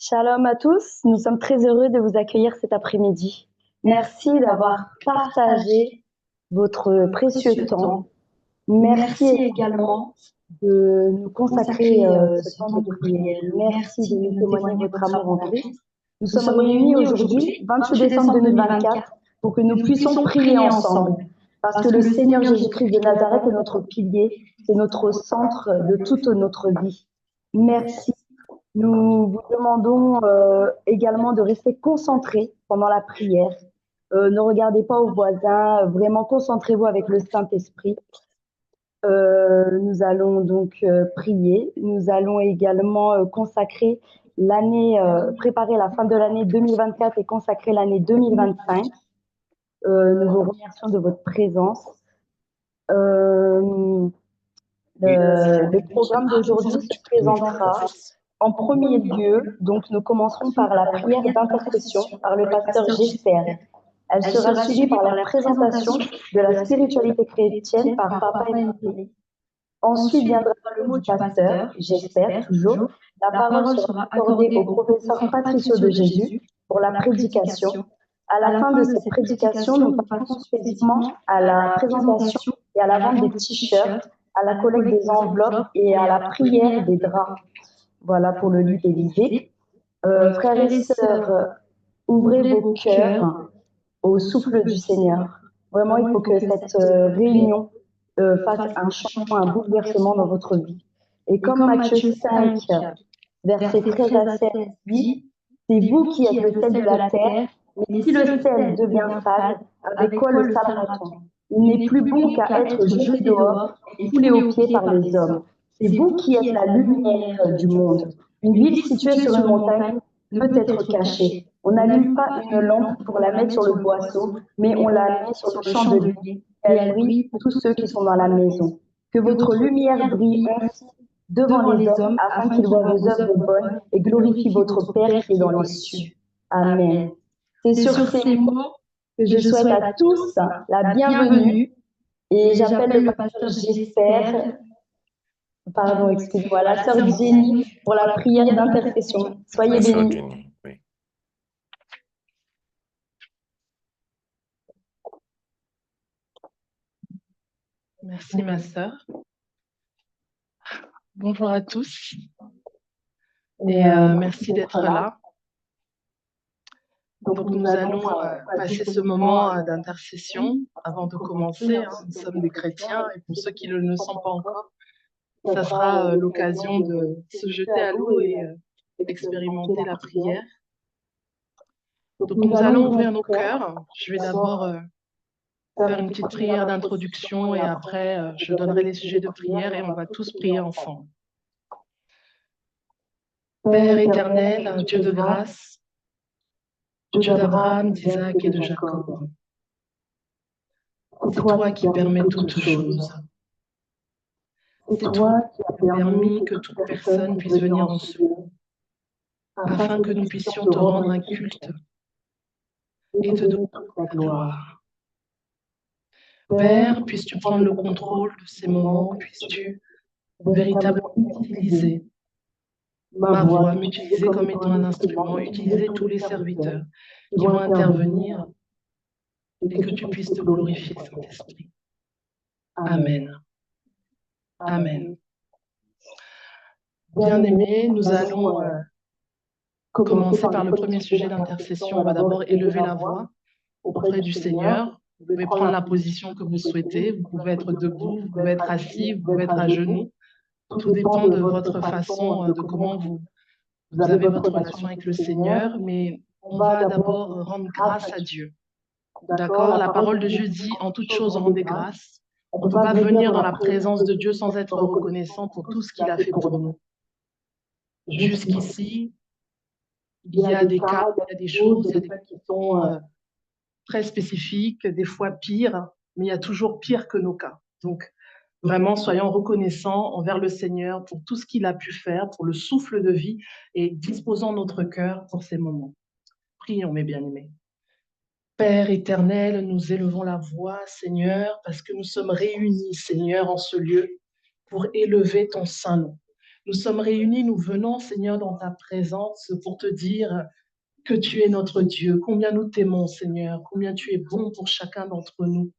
Shalom à tous, nous sommes très heureux de vous accueillir cet après-midi. Merci d'avoir partagé votre précieux temps. Merci également de nous consacrer ce temps de prière. Merci de nous témoigner votre amour en Christ. Nous sommes réunis aujourd'hui, 28 décembre 2024, pour que nous puissions prier ensemble. Parce que le Seigneur Jésus-Christ de Nazareth est notre pilier, c'est notre centre de toute notre vie. Merci. Nous vous demandons également de rester concentrés pendant la prière. Ne regardez pas aux voisins, vraiment concentrez-vous avec le Saint-Esprit. Nous allons donc prier. Nous allons également consacrer l'année, préparer la fin de l'année 2024 et consacrer l'année 2025. Nous vous remercions de votre présence. Le programme d'aujourd'hui se présentera en premier lieu, donc nous commencerons par la prière d'intercession par le pasteur Jesper. Elle sera suivie par la présentation de la spiritualité chrétienne par Papa MP. Ensuite viendra le mot du pasteur, j'espère toujours. La parole sera accordée au professeur Patricio de Jésus pour la prédication. À la fin de cette prédication, nous passons spécifiquement à la présentation et à la vente des t-shirts, à la collecte des enveloppes et à la prière des draps. Voilà pour le lit d'Élysée. Frères et sœurs, ouvrez vos cœurs au souffle du Seigneur. Vraiment, il faut que cette réunion fasse un changement, un bouleversement dans votre vie. Et comme Matthieu 5, versets 13 à 16 dit, c'est vous qui êtes le sel de la terre, mais si le sel devient fade, avec quoi le sablera-t-on? Il n'est plus bon qu'à être jeté dehors et foulé aux pieds par les hommes. C'est vous qui êtes la lumière du monde. Une ville située sur une montagne peut être cachée. On n'allume pas une lampe pour la mettre sur le boisseau, mais on la met sur le chandelier. Elle brille pour tous ceux qui sont dans la maison. Que votre lumière brille ainsi devant les hommes, afin qu'ils voient vos œuvres bonnes et glorifient votre Père qui est dans les cieux. Amen. C'est sur ces mots que je souhaite à tous la bienvenue et j'appelle le pasteur Jesper, pardon, excusez-moi, la sœur Jenny pour la prière d'intercession. Soyez bénis. Oui. Merci ma sœur. Bonjour à tous et merci d'être là. Donc nous allons passer ce moment d'intercession avant de commencer. Nous sommes des chrétiens et pour ceux qui ne le sont pas encore, ça sera l'occasion de se jeter à l'eau et expérimenter la prière. Donc nous allons ouvrir nos cœurs. Je vais d'abord faire une petite prière d'introduction et après je donnerai les sujets de prière et on va tous prier ensemble. Père éternel, Dieu de grâce, Dieu d'Abraham, d'Isaac et de Jacob, c'est toi qui permets toutes choses. C'est toi qui as permis que toute personne puisse venir en ce lieu, afin que nous puissions te rendre un culte et te donner toute la gloire. Père, puisses-tu prendre le contrôle de ces moments, puisses-tu véritablement utiliser ma voix, m'utiliser comme étant un instrument, utiliser tous les serviteurs qui vont intervenir et que tu puisses te glorifier, Saint-Esprit. Amen. Amen. Bien-aimés, nous allons commencer par le premier sujet d'intercession. On va d'abord élever la voix auprès du Seigneur. Vous pouvez prendre la position que vous souhaitez. Vous pouvez être debout, vous pouvez être assis, vous pouvez être à genoux. Tout dépend de votre façon, de comment vous avez votre relation avec le Seigneur. Mais on va d'abord rendre grâce à Dieu. D'accord? La parole de Dieu dit, en toute chose, rendez grâce. On ne peut pas venir dans la présence de Dieu sans être reconnaissant pour tout ce qu'il a fait pour nous. Jusqu'ici, il y a des cas, il y a des choses, il y a des cas qui sont très spécifiques, des fois pires, mais il y a toujours pire que nos cas. Donc, vraiment, soyons reconnaissants envers le Seigneur pour tout ce qu'il a pu faire, pour le souffle de vie et disposons notre cœur pour ces moments. Prions, mes bien-aimés. Père éternel, nous élevons la voix, Seigneur, parce que nous sommes réunis, Seigneur, en ce lieu pour élever ton saint nom. Nous sommes réunis, nous venons, Seigneur, dans ta présence pour te dire que tu es notre Dieu, combien nous t'aimons, Seigneur, combien tu es bon pour chacun d'entre nous.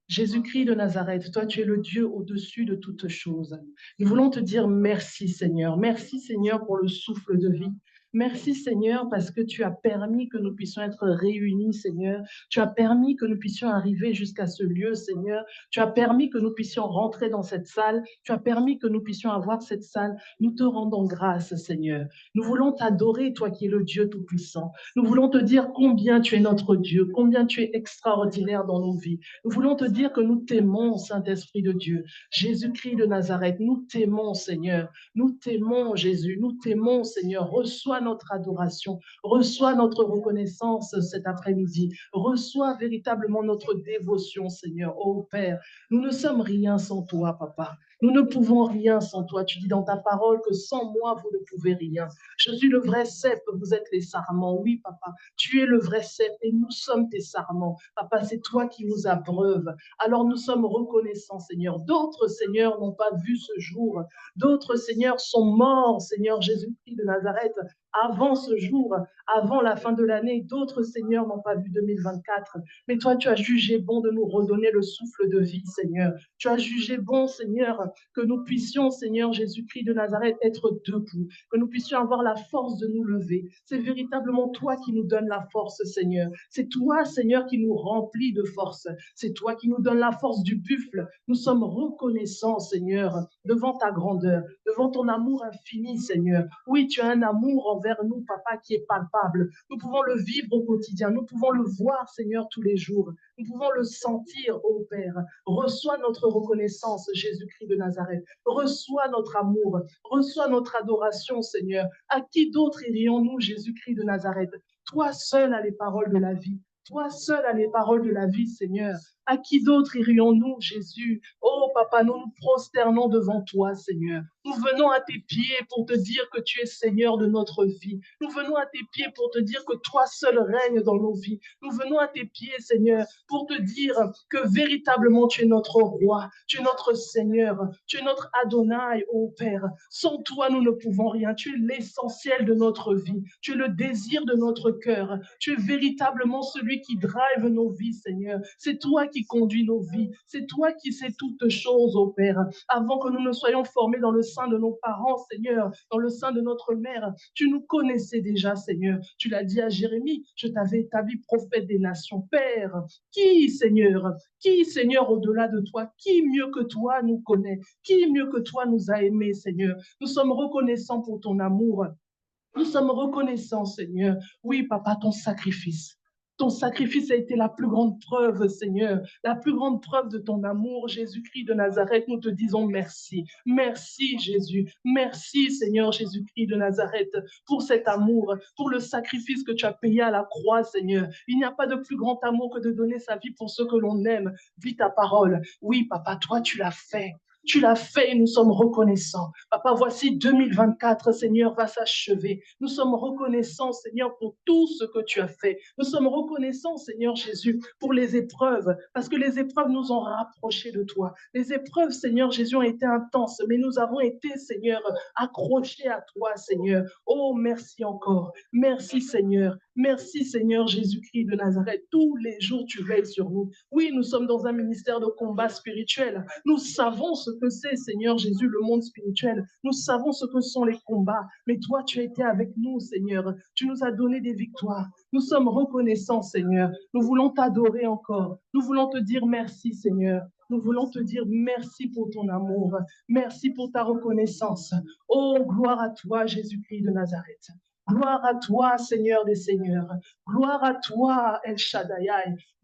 Jésus-Christ de Nazareth, toi, tu es le Dieu au-dessus de toutes choses. Nous voulons te dire merci, Seigneur. Merci, Seigneur, pour le souffle de vie. Merci, Seigneur, parce que tu as permis que nous puissions être réunis, Seigneur. Tu as permis que nous puissions arriver jusqu'à ce lieu, Seigneur. Tu as permis que nous puissions rentrer dans cette salle. Tu as permis que nous puissions avoir cette salle. Nous te rendons grâce, Seigneur. Nous voulons t'adorer, toi qui es le Dieu Tout-Puissant. Nous voulons te dire combien tu es notre Dieu, combien tu es extraordinaire dans nos vies. Nous voulons te dire que nous t'aimons, Saint-Esprit de Dieu. Jésus-Christ de Nazareth, nous t'aimons, Seigneur. Nous t'aimons, Jésus. Nous t'aimons, Seigneur. Reçois notre adoration. Reçois notre reconnaissance cet après-midi. Reçois véritablement notre dévotion, Seigneur. Oh Père, nous ne sommes rien sans toi, Papa. Nous ne pouvons rien sans toi. Tu dis dans ta parole que sans moi, vous ne pouvez rien. Je suis le vrai cep, vous êtes les sarments. Oui, Papa, tu es le vrai cep et nous sommes tes sarments. Papa, c'est toi qui nous abreuves. Alors nous sommes reconnaissants, Seigneur. D'autres, Seigneur, n'ont pas vu ce jour. D'autres, Seigneur, sont morts, Seigneur Jésus-Christ de Nazareth, avant ce jour, avant la fin de l'année. D'autres, Seigneur, n'ont pas vu 2024. Mais toi, tu as jugé bon de nous redonner le souffle de vie, Seigneur. Tu as jugé bon, Seigneur, que nous puissions, Seigneur Jésus-Christ de Nazareth, être debout, que nous puissions avoir la force de nous lever. C'est véritablement toi qui nous donnes la force, Seigneur. C'est toi, Seigneur, qui nous remplit de force. C'est toi qui nous donnes la force du buffle. Nous sommes reconnaissants, Seigneur, devant ta grandeur, devant ton amour infini, Seigneur. Oui, tu as un amour envers nous, Papa, qui est palpable. Nous pouvons le vivre au quotidien. Nous pouvons le voir, Seigneur, tous les jours. Nous pouvons le sentir, ô Père. Reçois notre reconnaissance, Jésus-Christ de Nazareth. Reçois notre amour. Reçois notre adoration, Seigneur. À qui d'autre irions-nous, Jésus-Christ de Nazareth? Toi seul as les paroles de la vie. Toi seul as les paroles de la vie, Seigneur. À qui d'autre irions-nous, Jésus? Oh, Papa, nous nous prosternons devant toi, Seigneur. Nous venons à tes pieds pour te dire que tu es Seigneur de notre vie. Nous venons à tes pieds pour te dire que toi seul règnes dans nos vies. Nous venons à tes pieds, Seigneur, pour te dire que véritablement tu es notre roi, tu es notre Seigneur, tu es notre Adonai, ô Père. Sans toi, nous ne pouvons rien. Tu es l'essentiel de notre vie. Tu es le désir de notre cœur. Tu es véritablement celui qui drive nos vies, Seigneur. C'est toi qui conduis nos vies. C'est toi qui sais toutes choses, ô Père. Avant que nous ne soyons formés dans le sein de nos parents, Seigneur, dans le sein de notre mère, tu nous connaissais déjà, Seigneur. Tu l'as dit à Jérémie, je t'avais établi prophète des nations. Père, qui, Seigneur, au-delà de toi, qui mieux que toi nous connaît, qui mieux que toi nous a aimés, Seigneur. Nous sommes reconnaissants pour ton amour. Nous sommes reconnaissants, Seigneur. Oui, Papa, ton sacrifice. Ton sacrifice a été la plus grande preuve, Seigneur, la plus grande preuve de ton amour, Jésus-Christ de Nazareth. Nous te disons merci. Merci, Jésus. Merci, Seigneur Jésus-Christ de Nazareth, pour cet amour, pour le sacrifice que tu as payé à la croix, Seigneur. Il n'y a pas de plus grand amour que de donner sa vie pour ceux que l'on aime. Dis ta parole. Oui, Papa, toi, tu l'as fait. Tu l'as fait et nous sommes reconnaissants. Papa, voici 2024, Seigneur, va s'achever. Nous sommes reconnaissants, Seigneur, pour tout ce que tu as fait. Nous sommes reconnaissants, Seigneur Jésus, pour les épreuves, parce que les épreuves nous ont rapprochés de toi. Les épreuves, Seigneur Jésus, ont été intenses, mais nous avons été, Seigneur, accrochés à toi, Seigneur. Oh, merci encore. Merci, Seigneur. Merci, Seigneur Jésus-Christ de Nazareth. Tous les jours, tu veilles sur nous. Oui, nous sommes dans un ministère de combat spirituel. Nous savons ce que c'est, Seigneur Jésus, le monde spirituel. Nous savons ce que sont les combats. Mais toi, tu as été avec nous, Seigneur. Tu nous as donné des victoires. Nous sommes reconnaissants, Seigneur. Nous voulons t'adorer encore. Nous voulons te dire merci, Seigneur. Nous voulons te dire merci pour ton amour. Merci pour ta reconnaissance. Oh, gloire à toi, Jésus-Christ de Nazareth. Gloire à toi, Seigneur des Seigneurs. Gloire à toi, El Shaddai.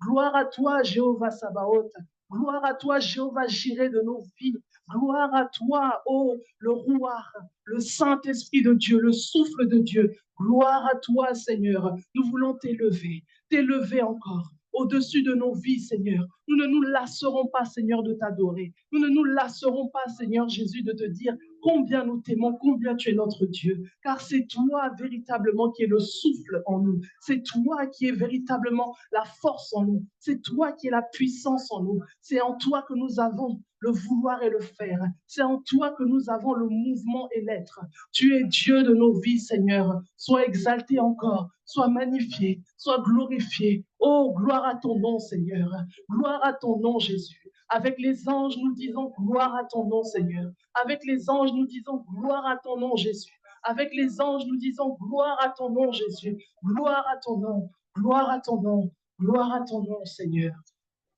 Gloire à toi, Jéhovah Sabaoth. Gloire à toi, Jéhovah Jireh de nos vies. Gloire à toi, oh, le roi, le Saint-Esprit de Dieu, le souffle de Dieu. Gloire à toi, Seigneur. Nous voulons t'élever encore au-dessus de nos vies, Seigneur. Nous ne nous lasserons pas, Seigneur, de t'adorer. Nous ne nous lasserons pas, Seigneur Jésus, de te dire combien nous t'aimons, combien tu es notre Dieu. Car c'est toi véritablement qui es le souffle en nous. C'est toi qui es véritablement la force en nous. C'est toi qui es la puissance en nous. C'est en toi que nous avons le vouloir et le faire. C'est en toi que nous avons le mouvement et l'être. Tu es Dieu de nos vies, Seigneur. Sois exalté encore, sois magnifié, sois glorifié. Oh, gloire à ton nom, Seigneur. Gloire à ton nom, Jésus. Avec les anges, nous disons gloire à ton nom, Seigneur. Avec les anges, nous disons gloire à ton nom, Jésus. Avec les anges, nous disons gloire à ton nom, Jésus. Gloire à ton nom, gloire à ton nom, gloire à ton nom, Seigneur.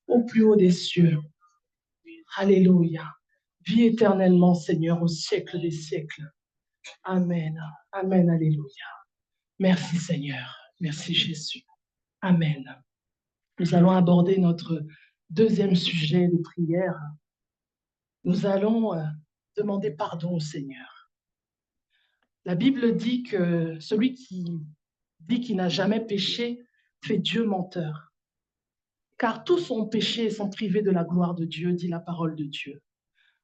Au plus haut des cieux. Alléluia. Vis éternellement, Seigneur, au siècle des siècles. Amen. Amen. Alléluia. Merci, Seigneur. Merci, Jésus. Amen. Nous allons aborder notre deuxième sujet de prière. Nous allons demander pardon au Seigneur. La Bible dit que celui qui dit qu'il n'a jamais péché fait Dieu menteur. Car tous ont péché et sont privés de la gloire de Dieu, dit la parole de Dieu.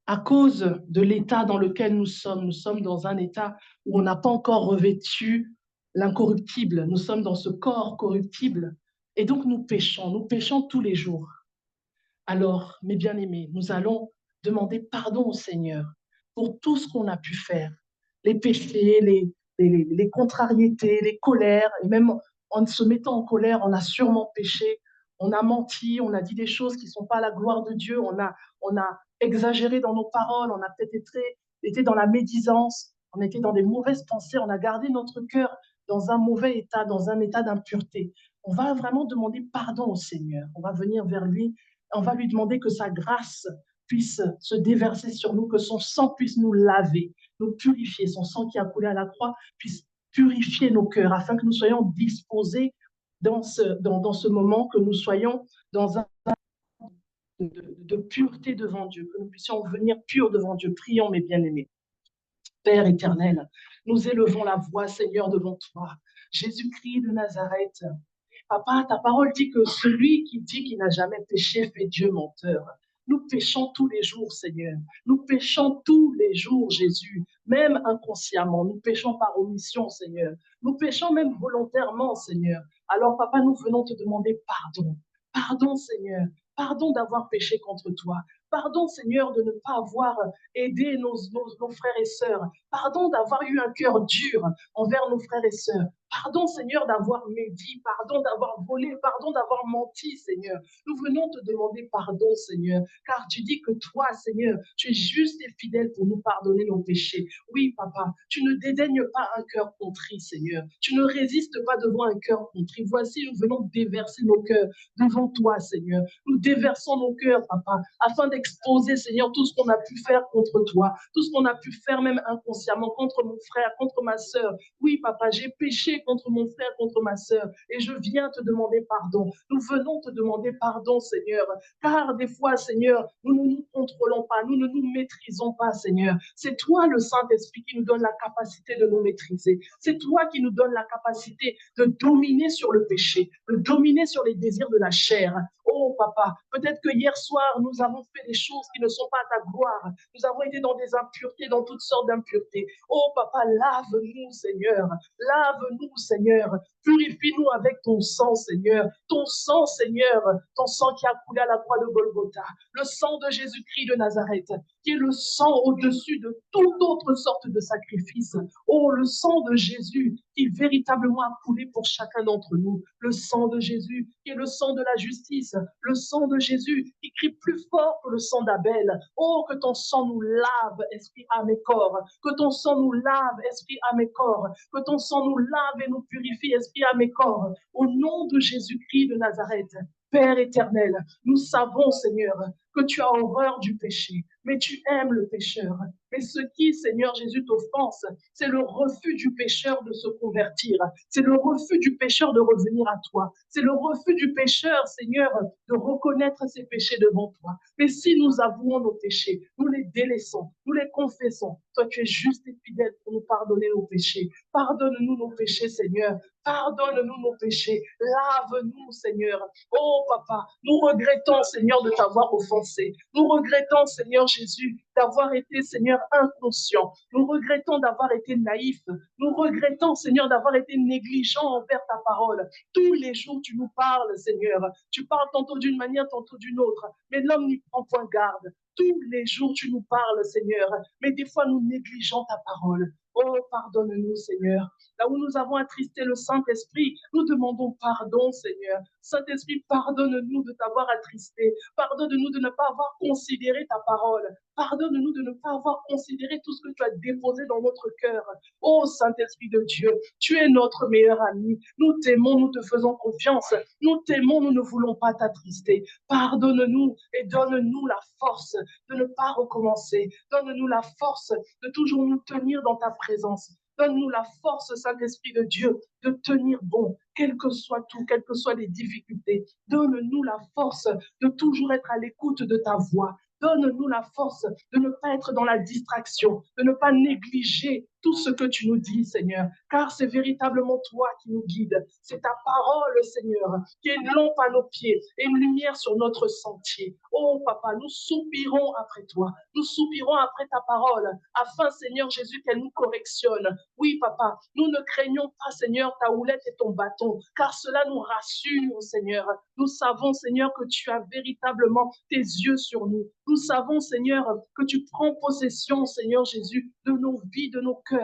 À cause de l'état dans lequel nous sommes dans un état où on n'a pas encore revêtu l'incorruptible, nous sommes dans ce corps corruptible, et donc nous péchons tous les jours. Alors, mes bien-aimés, nous allons demander pardon au Seigneur pour tout ce qu'on a pu faire, les péchés, les contrariétés, les colères, et même en se mettant en colère, on a sûrement péché, on a menti, on a dit des choses qui ne sont pas à la gloire de Dieu, on a exagéré dans nos paroles, on a peut-être été dans la médisance, on était dans des mauvaises pensées, on a gardé notre cœur dans un mauvais état, dans un état d'impureté. On va vraiment demander pardon au Seigneur, on va venir vers lui, on va lui demander que sa grâce puisse se déverser sur nous, que son sang puisse nous laver, nous purifier, son sang qui a coulé à la croix puisse purifier nos cœurs afin que nous soyons disposés dans ce moment, que nous soyons dans un de pureté devant Dieu, que nous puissions venir purs devant Dieu. Prions, mes bien-aimés. Père éternel, nous élevons la voix, Seigneur, devant toi. Jésus-Christ de Nazareth. Papa, ta parole dit que celui qui dit qu'il n'a jamais péché fait Dieu menteur. Nous péchons tous les jours, Seigneur. Nous péchons tous les jours, Jésus, même inconsciemment. Nous péchons par omission, Seigneur. Nous péchons même volontairement, Seigneur. Alors, Papa, nous venons te demander pardon. Pardon, Seigneur. Pardon d'avoir péché contre toi. Pardon, Seigneur, de ne pas avoir aidé nos frères et sœurs. Pardon d'avoir eu un cœur dur envers nos frères et sœurs. Pardon, Seigneur, d'avoir médit, pardon d'avoir volé, pardon d'avoir menti, Seigneur. Nous venons te demander pardon, Seigneur, car tu dis que toi, Seigneur, tu es juste et fidèle pour nous pardonner nos péchés. Oui, Papa, tu ne dédaignes pas un cœur contrit, Seigneur. Tu ne résistes pas devant un cœur contrit. Voici, nous venons déverser nos cœurs devant toi, Seigneur. Nous déversons nos cœurs, Papa, afin d'exposer, Seigneur, tout ce qu'on a pu faire contre toi, tout ce qu'on a pu faire même inconsciemment contre mon frère, contre ma sœur. Oui, Papa, j'ai péché contre mon frère, contre ma sœur, et je viens te demander pardon. Nous venons te demander pardon, Seigneur, car des fois, Seigneur, nous ne nous contrôlons pas, nous ne nous maîtrisons pas, Seigneur. C'est toi, le Saint-Esprit, qui nous donne la capacité de nous maîtriser. C'est toi qui nous donne la capacité de dominer sur le péché, de dominer sur les désirs de la chair. Oh, Papa, peut-être que hier soir, nous avons fait des choses qui ne sont pas à ta gloire. Nous avons été dans des impuretés, dans toutes sortes d'impuretés. Oh, Papa, lave-nous, Seigneur. Lave-nous, Seigneur. Purifie-nous avec ton sang, Seigneur. Ton sang, Seigneur. Ton sang qui a coulé à la croix de Golgotha. Le sang de Jésus-Christ de Nazareth, qui est le sang au-dessus de toute autre sorte de sacrifice. Oh, le sang de Jésus qui véritablement a coulé pour chacun d'entre nous. Le sang de Jésus qui est le sang de la justice. Le sang de Jésus qui crie plus fort que le sang d'Abel. Oh, que ton sang nous lave, esprit, âme et corps. Que ton sang nous lave, esprit, âme et corps. Que ton sang nous lave et nous purifie, esprit, âme et corps. Au nom de Jésus-Christ de Nazareth. Père éternel, nous savons, Seigneur, que tu as horreur du péché, mais tu aimes le pécheur. Mais ce qui, Seigneur Jésus, t'offense, c'est le refus du pécheur de se convertir. C'est le refus du pécheur de revenir à toi. C'est le refus du pécheur, Seigneur, de reconnaître ses péchés devant toi. Mais si nous avouons nos péchés, nous les délaissons, nous les confessons. Toi, tu es juste et fidèle pour nous pardonner nos péchés. Pardonne-nous nos péchés, Seigneur. Pardonne-nous nos péchés. Lave-nous, Seigneur. Oh, Papa, nous regrettons, Seigneur, de t'avoir offensé. recommencer. Nous regrettons, Seigneur Jésus, d'avoir été, Seigneur, inconscient. Nous regrettons d'avoir été naïfs. Nous regrettons, Seigneur, d'avoir été négligents envers ta parole. Tous les jours, tu nous parles, Seigneur. Tu parles tantôt d'une manière, tantôt d'une autre. Mais l'homme n'y prend point garde. Tous les jours, tu nous parles, Seigneur. Mais des fois, nous négligeons ta parole. Oh, pardonne-nous, Seigneur. Là où nous avons attristé le Saint-Esprit, nous demandons pardon, Seigneur. Saint-Esprit, pardonne-nous de t'avoir attristé. Pardonne-nous de ne pas avoir considéré ta parole. Pardonne-nous de ne pas avoir considéré tout ce que tu as déposé dans notre cœur. Oh, Saint-Esprit de Dieu, tu es notre meilleur ami. Nous t'aimons, nous te faisons confiance. Nous t'aimons, nous ne voulons pas t'attrister. Pardonne-nous et donne-nous la force de ne pas recommencer. Donne-nous la force de toujours nous tenir dans ta présence. Donne-nous la force, Saint-Esprit de Dieu, de tenir bon, quel que soit tout, quelles que soient les difficultés. Donne-nous la force de toujours être à l'écoute de ta voix. Donne-nous la force de ne pas être dans la distraction, de ne pas négliger tout ce que tu nous dis, Seigneur, car c'est véritablement toi qui nous guides. C'est ta parole, Seigneur, qui est une lampe à nos pieds et une lumière sur notre sentier. Oh, Papa, nous soupirons après toi. Nous soupirons après ta parole, afin, Seigneur Jésus, qu'elle nous correctionne. Oui, Papa, nous ne craignons pas, Seigneur, ta houlette et ton bâton, car cela nous rassure, Seigneur. Nous savons, Seigneur, que tu as véritablement tes yeux sur nous. Nous savons, Seigneur, que tu prends possession, Seigneur Jésus, de nos vies, de nos cœurs.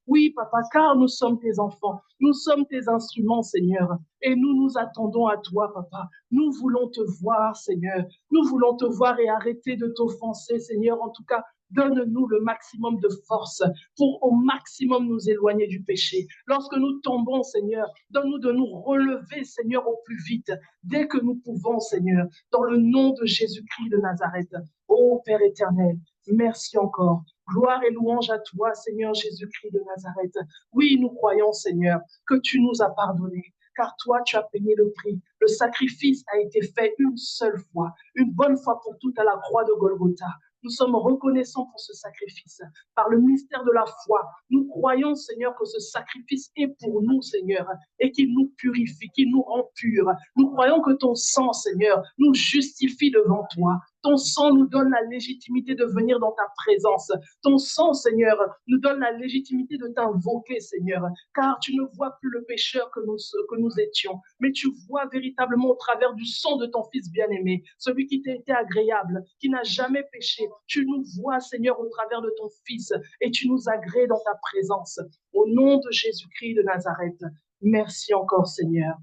Oui, Papa, car nous sommes tes enfants. Nous sommes tes instruments, Seigneur. Et nous nous attendons à toi, Papa. Nous voulons te voir, Seigneur. Nous voulons te voir et arrêter de t'offenser, Seigneur. En tout cas, donne-nous le maximum de force pour au maximum nous éloigner du péché. Lorsque nous tombons, Seigneur, donne-nous de nous relever, Seigneur, au plus vite, dès que nous pouvons, Seigneur, dans le nom de Jésus-Christ de Nazareth. Ô Père éternel, merci encore. Gloire et louange à toi, Seigneur Jésus-Christ de Nazareth. Oui, nous croyons, Seigneur, que tu nous as pardonné, car toi, tu as payé le prix. Le sacrifice a été fait une seule fois, une bonne fois pour toutes à la croix de Golgotha. Nous sommes reconnaissants pour ce sacrifice. Par le mystère de la foi, nous croyons, Seigneur, que ce sacrifice est pour nous, Seigneur, et qu'il nous purifie, qu'il nous rend purs. Nous croyons que ton sang, Seigneur, nous justifie devant toi. Ton sang nous donne la légitimité de venir dans ta présence. Ton sang, Seigneur, nous donne la légitimité de t'invoquer, Seigneur, car tu ne vois plus le pécheur que nous étions, mais tu vois véritablement au travers du sang de ton Fils bien-aimé, celui qui t'a été agréable, qui n'a jamais péché. Tu nous vois, Seigneur, au travers de ton Fils, et tu nous agrées dans ta présence. Au nom de Jésus-Christ de Nazareth, merci encore, Seigneur.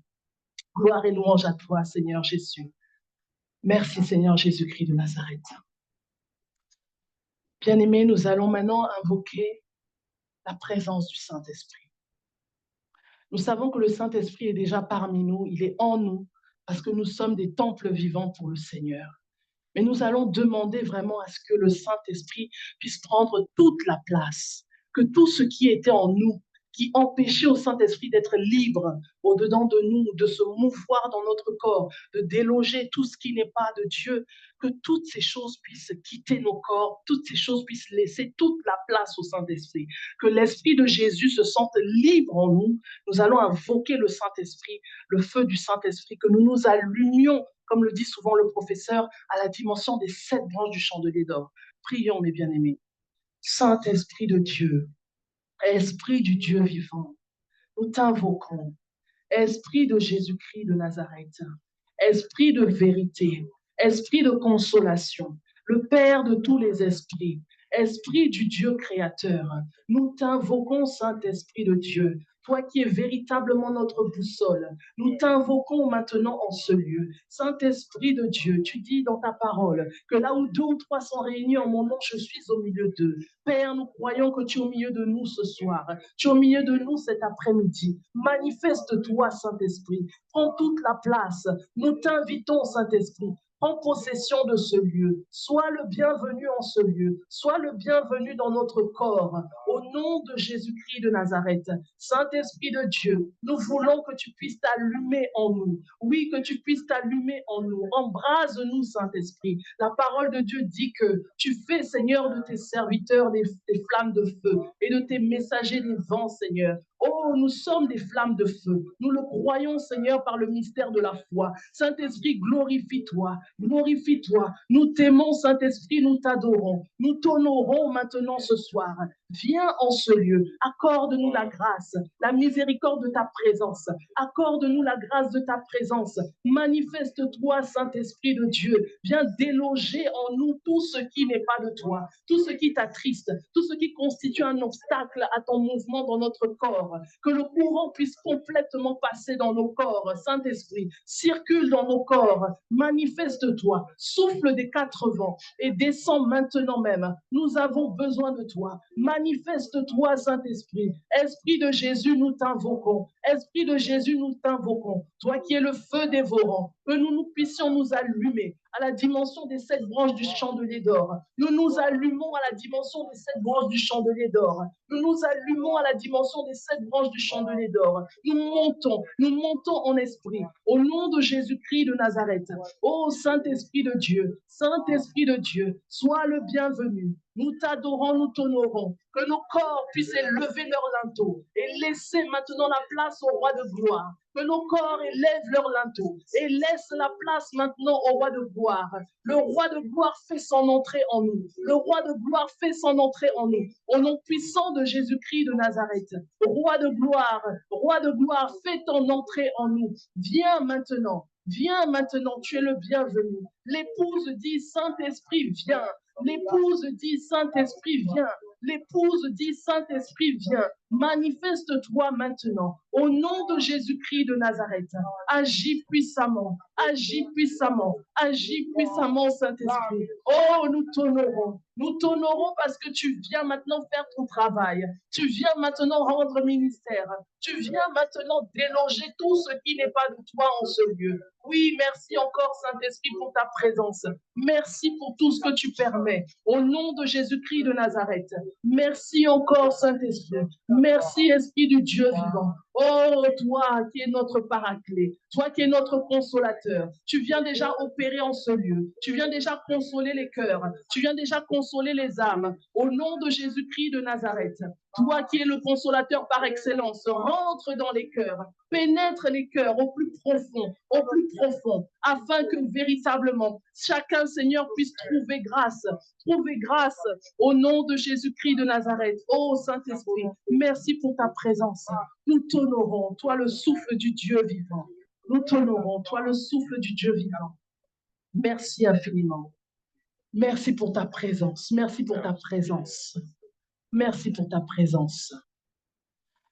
Gloire et louange à toi, Seigneur Jésus. Merci, Seigneur Jésus-Christ de Nazareth. Bien-aimés, nous allons maintenant invoquer la présence du Saint-Esprit. Nous savons que le Saint-Esprit est déjà parmi nous, il est en nous, parce que nous sommes des temples vivants pour le Seigneur. Mais nous allons demander vraiment à ce que le Saint-Esprit puisse prendre toute la place, que tout ce qui était en nous, qui empêchait au Saint-Esprit d'être libre au-dedans de nous, de se mouvoir dans notre corps, de déloger tout ce qui n'est pas de Dieu, que toutes ces choses puissent quitter nos corps, toutes ces choses puissent laisser toute la place au Saint-Esprit, que l'Esprit de Jésus se sente libre en nous. Nous allons invoquer le Saint-Esprit, le feu du Saint-Esprit, que nous nous allumions, comme le dit souvent le professeur, à la dimension des 7 branches du chandelier d'or. Prions, mes bien-aimés. Saint-Esprit de Dieu, Esprit du Dieu vivant, nous t'invoquons. Esprit de Jésus-Christ de Nazareth, Esprit de vérité, Esprit de consolation, le Père de tous les esprits, Esprit du Dieu créateur, nous t'invoquons, Saint-Esprit de Dieu, toi qui es véritablement notre boussole. Nous t'invoquons maintenant en ce lieu. Saint-Esprit de Dieu, tu dis dans ta parole que là où 2 ou 3 sont réunis en mon nom, je suis au milieu d'eux. Père, nous croyons que tu es au milieu de nous ce soir. Tu es au milieu de nous cet après-midi. Manifeste-toi, Saint-Esprit. Prends toute la place. Nous t'invitons, Saint-Esprit. Prends possession de ce lieu. Sois le bienvenu en ce lieu. Sois le bienvenu dans notre corps. Au nom de Jésus-Christ de Nazareth. Saint-Esprit de Dieu, nous voulons que tu puisses t'allumer en nous. Oui, que tu puisses t'allumer en nous. Embrase-nous, Saint-Esprit. La parole de Dieu dit que tu fais, Seigneur, de tes serviteurs des flammes de feu et de tes messagers des vents, Seigneur. Oh, nous sommes des flammes de feu. Nous le croyons, Seigneur, par le mystère de la foi. Saint-Esprit, glorifie-toi, glorifie-toi. Nous t'aimons, Saint-Esprit, nous t'adorons. Nous t'honorons maintenant ce soir. Viens en ce lieu, accorde-nous la grâce, la miséricorde de ta présence. Accorde-nous la grâce de ta présence. Manifeste-toi, Saint-Esprit de Dieu. Viens déloger en nous tout ce qui n'est pas de toi, tout ce qui t'attriste, tout ce qui constitue un obstacle à ton mouvement dans notre corps. Que le courant puisse complètement passer dans nos corps. Saint-Esprit, circule dans nos corps. Manifeste-toi, souffle des quatre vents et descends maintenant même. Nous avons besoin de toi. Manifeste-toi, Saint-Esprit. Esprit de Jésus, nous t'invoquons. Esprit de Jésus, nous t'invoquons. Toi qui es le feu dévorant, que nous puissions nous allumer à la dimension des 7 branches du chandelier d'or. Nous nous allumons à la dimension des 7 branches du chandelier d'or. Nous nous allumons à la dimension des 7 branches du chandelier d'or. Nous montons en esprit, au nom de Jésus-Christ de Nazareth. Ô Saint-Esprit de Dieu, sois le bienvenu. Nous t'adorons, nous t'honorons. Que nos corps puissent élever leur linteau et laisser maintenant la place au roi de gloire. Que nos corps élèvent leur linteau et laissent la place maintenant au roi de gloire. Le roi de gloire fait son entrée en nous. Le roi de gloire fait son entrée en nous. Au nom puissant de Jésus-Christ de Nazareth. Roi de gloire, fais ton entrée en nous. Viens maintenant, tu es le bienvenu. L'épouse dit, Saint-Esprit, viens. L'épouse dit, Saint-Esprit, viens. L'épouse dit, Saint-Esprit, viens. Manifeste-toi maintenant. Au nom de Jésus-Christ de Nazareth. Agis puissamment, Saint-Esprit. Oh, nous t'honorons. Nous t'honorons parce que tu viens maintenant faire ton travail. Tu viens maintenant rendre ministère. Tu viens maintenant déloger tout ce qui n'est pas de toi en ce lieu. Oui, merci encore, Saint-Esprit, pour ta présence. Merci pour tout ce que tu permets. Au nom de Jésus-Christ de Nazareth. Merci encore, Saint-Esprit. Merci, Esprit du Dieu vivant. Oh, toi qui es notre paraclet, toi qui es notre consolateur, tu viens déjà opérer en ce lieu. Tu viens déjà consoler les cœurs. Tu viens déjà consoler les âmes. Au nom de Jésus-Christ de Nazareth. Toi qui es le consolateur par excellence, rentre dans les cœurs, pénètre les cœurs au plus profond, afin que véritablement chacun, Seigneur, puisse trouver grâce au nom de Jésus-Christ de Nazareth. Oh Saint-Esprit, merci pour ta présence. Nous t'honorons, toi le souffle du Dieu vivant. Nous t'honorons, toi le souffle du Dieu vivant. Merci infiniment. Merci pour ta présence. Merci pour ta présence. Merci pour ta présence.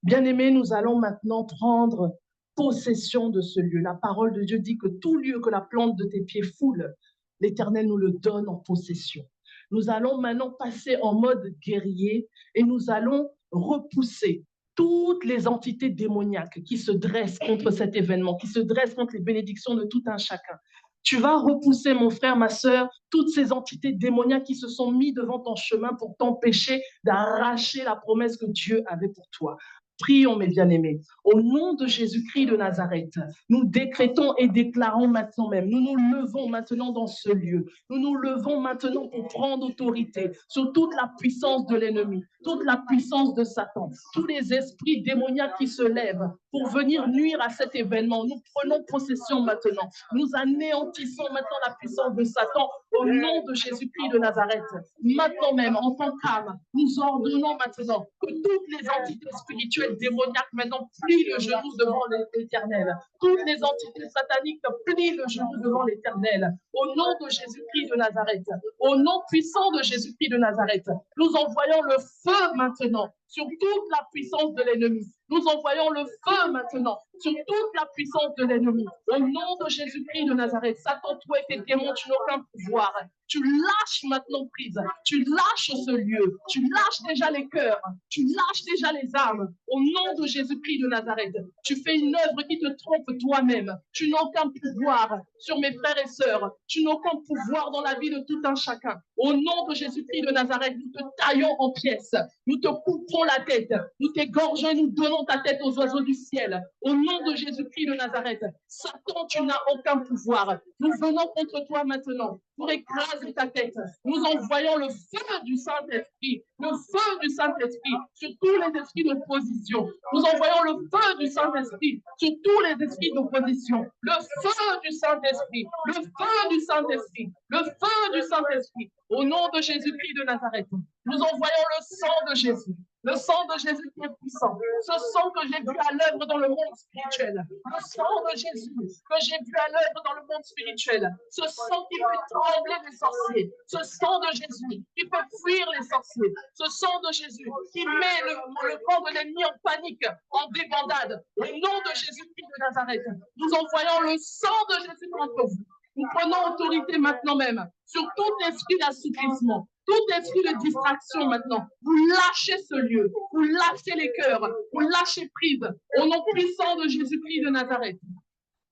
Bien-aimés, nous allons maintenant prendre possession de ce lieu. La parole de Dieu dit que tout lieu que la plante de tes pieds foule, l'Éternel nous le donne en possession. Nous allons maintenant passer en mode guerrier et nous allons repousser toutes les entités démoniaques qui se dressent contre cet événement, qui se dressent contre les bénédictions de tout un chacun. Tu vas repousser, mon frère, ma sœur, toutes ces entités démoniaques qui se sont mis devant ton chemin pour t'empêcher d'arracher la promesse que Dieu avait pour toi. Prions, mes bien-aimés. Au nom de Jésus-Christ de Nazareth, nous décrétons et déclarons maintenant même. Nous nous levons maintenant dans ce lieu. Nous nous levons maintenant pour prendre autorité sur toute la puissance de l'ennemi, toute la puissance de Satan, tous les esprits démoniaques qui se lèvent pour venir nuire à cet événement. Nous prenons possession maintenant. Nous anéantissons maintenant la puissance de Satan au nom de Jésus-Christ de Nazareth. Maintenant même, en tant qu'âme, nous ordonnons maintenant que toutes les entités spirituelles démoniaques maintenant plient le genou devant l'Éternel. Toutes les entités sataniques plient le genou devant l'Éternel. Au nom de Jésus-Christ de Nazareth, au nom puissant de Jésus-Christ de Nazareth, nous envoyons le feu maintenant sur toute la puissance de l'ennemi. Nous envoyons le feu maintenant sur toute la puissance de l'ennemi. Au nom de Jésus-Christ de Nazareth, Satan, toi et tes démons, tu n'as aucun pouvoir. Tu lâches maintenant prise. Tu lâches ce lieu. Tu lâches déjà les cœurs. Tu lâches déjà les âmes. Au nom de Jésus-Christ de Nazareth, tu fais une œuvre qui te trompe toi-même. Tu n'as aucun pouvoir sur mes frères et sœurs. Tu n'as aucun pouvoir dans la vie de tout un chacun. Au nom de Jésus-Christ de Nazareth, nous te taillons en pièces. Nous te coupons baissons la tête, nous t'égorgeons et nous donnons ta tête aux oiseaux du ciel. Au nom de Jésus-Christ de Nazareth, Satan, tu n'as aucun pouvoir. Nous venons contre toi maintenant pour écraser ta tête. Nous envoyons le feu du Saint-Esprit, le feu du Saint-Esprit sur tous les esprits d'opposition. Nous envoyons le feu du Saint-Esprit sur tous les esprits d'opposition. Le feu du Saint-Esprit, le feu du Saint-Esprit, le feu du Saint-Esprit. Au nom de Jésus-Christ de Nazareth, nous envoyons le sang de Jésus. Le sang de Jésus qui est puissant. Ce sang que j'ai vu à l'œuvre dans le monde spirituel. Le sang de Jésus que j'ai vu à l'œuvre dans le monde spirituel. Ce sang qui fait trembler les sorciers. Ce sang de Jésus qui fait fuir les sorciers. Ce sang de Jésus qui met le camp de l'ennemi en panique, en débandade. Au nom de Jésus-Christ de Nazareth, nous envoyons le sang de Jésus contre vous. Nous prenons autorité maintenant même sur tout esprit d'assouplissement, tout esprit de distraction maintenant. Vous lâchez ce lieu, vous lâchez les cœurs, vous lâchez prise au nom puissant de Jésus-Christ de Nazareth.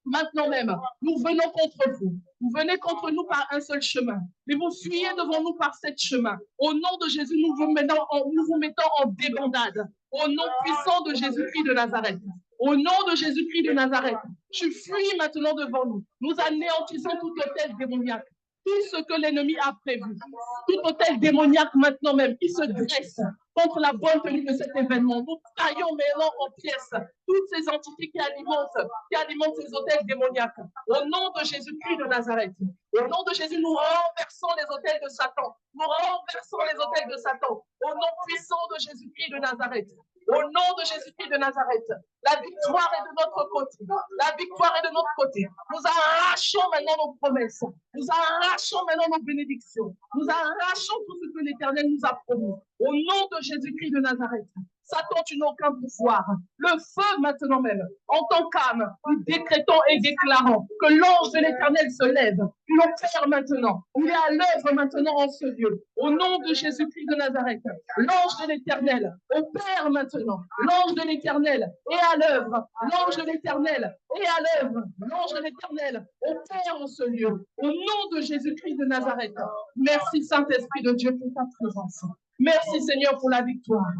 Maintenant même, nous venons contre vous. Vous venez contre nous par un seul chemin, mais vous fuyez devant nous par sept chemins. Au nom de Jésus, nous vous mettons en débandade. Au nom puissant de Jésus-Christ de Nazareth. Au nom de Jésus-Christ de Nazareth, tu fuis maintenant devant nous. Nous anéantissons tout hôtel démoniaque, tout ce que l'ennemi a prévu. Tout hôtel démoniaque maintenant même qui se dresse contre la bonne tenue de cet événement. Nous taillons maintenant en pièces toutes ces entités qui alimentent ces hôtels démoniaques. Au nom de Jésus-Christ de Nazareth, au nom de Jésus, nous renversons les hôtels de Satan. Nous renversons les hôtels de Satan. Au nom puissant de Jésus-Christ de Nazareth. Au nom de Jésus-Christ de Nazareth, la victoire est de notre côté. La victoire est de notre côté. Nous arrachons maintenant nos promesses. Nous arrachons maintenant nos bénédictions. Nous arrachons tout ce que l'Éternel nous a promis. Au nom de Jésus-Christ de Nazareth, Satan, tu n'as aucun pouvoir. Le feu maintenant même, en tant qu'âme, nous décrétons et déclarons que l'ange de l'Éternel se lève. Il opère maintenant. Il est à l'œuvre maintenant en ce lieu. Au nom de Jésus-Christ de Nazareth, l'ange de l'Éternel opère maintenant. L'ange de l'Éternel est à l'œuvre. L'ange de l'Éternel est à l'œuvre. L'ange de l'Éternel opère en ce lieu. Au nom de Jésus-Christ de Nazareth. Merci Saint-Esprit de Dieu pour ta présence. Merci Seigneur pour la victoire.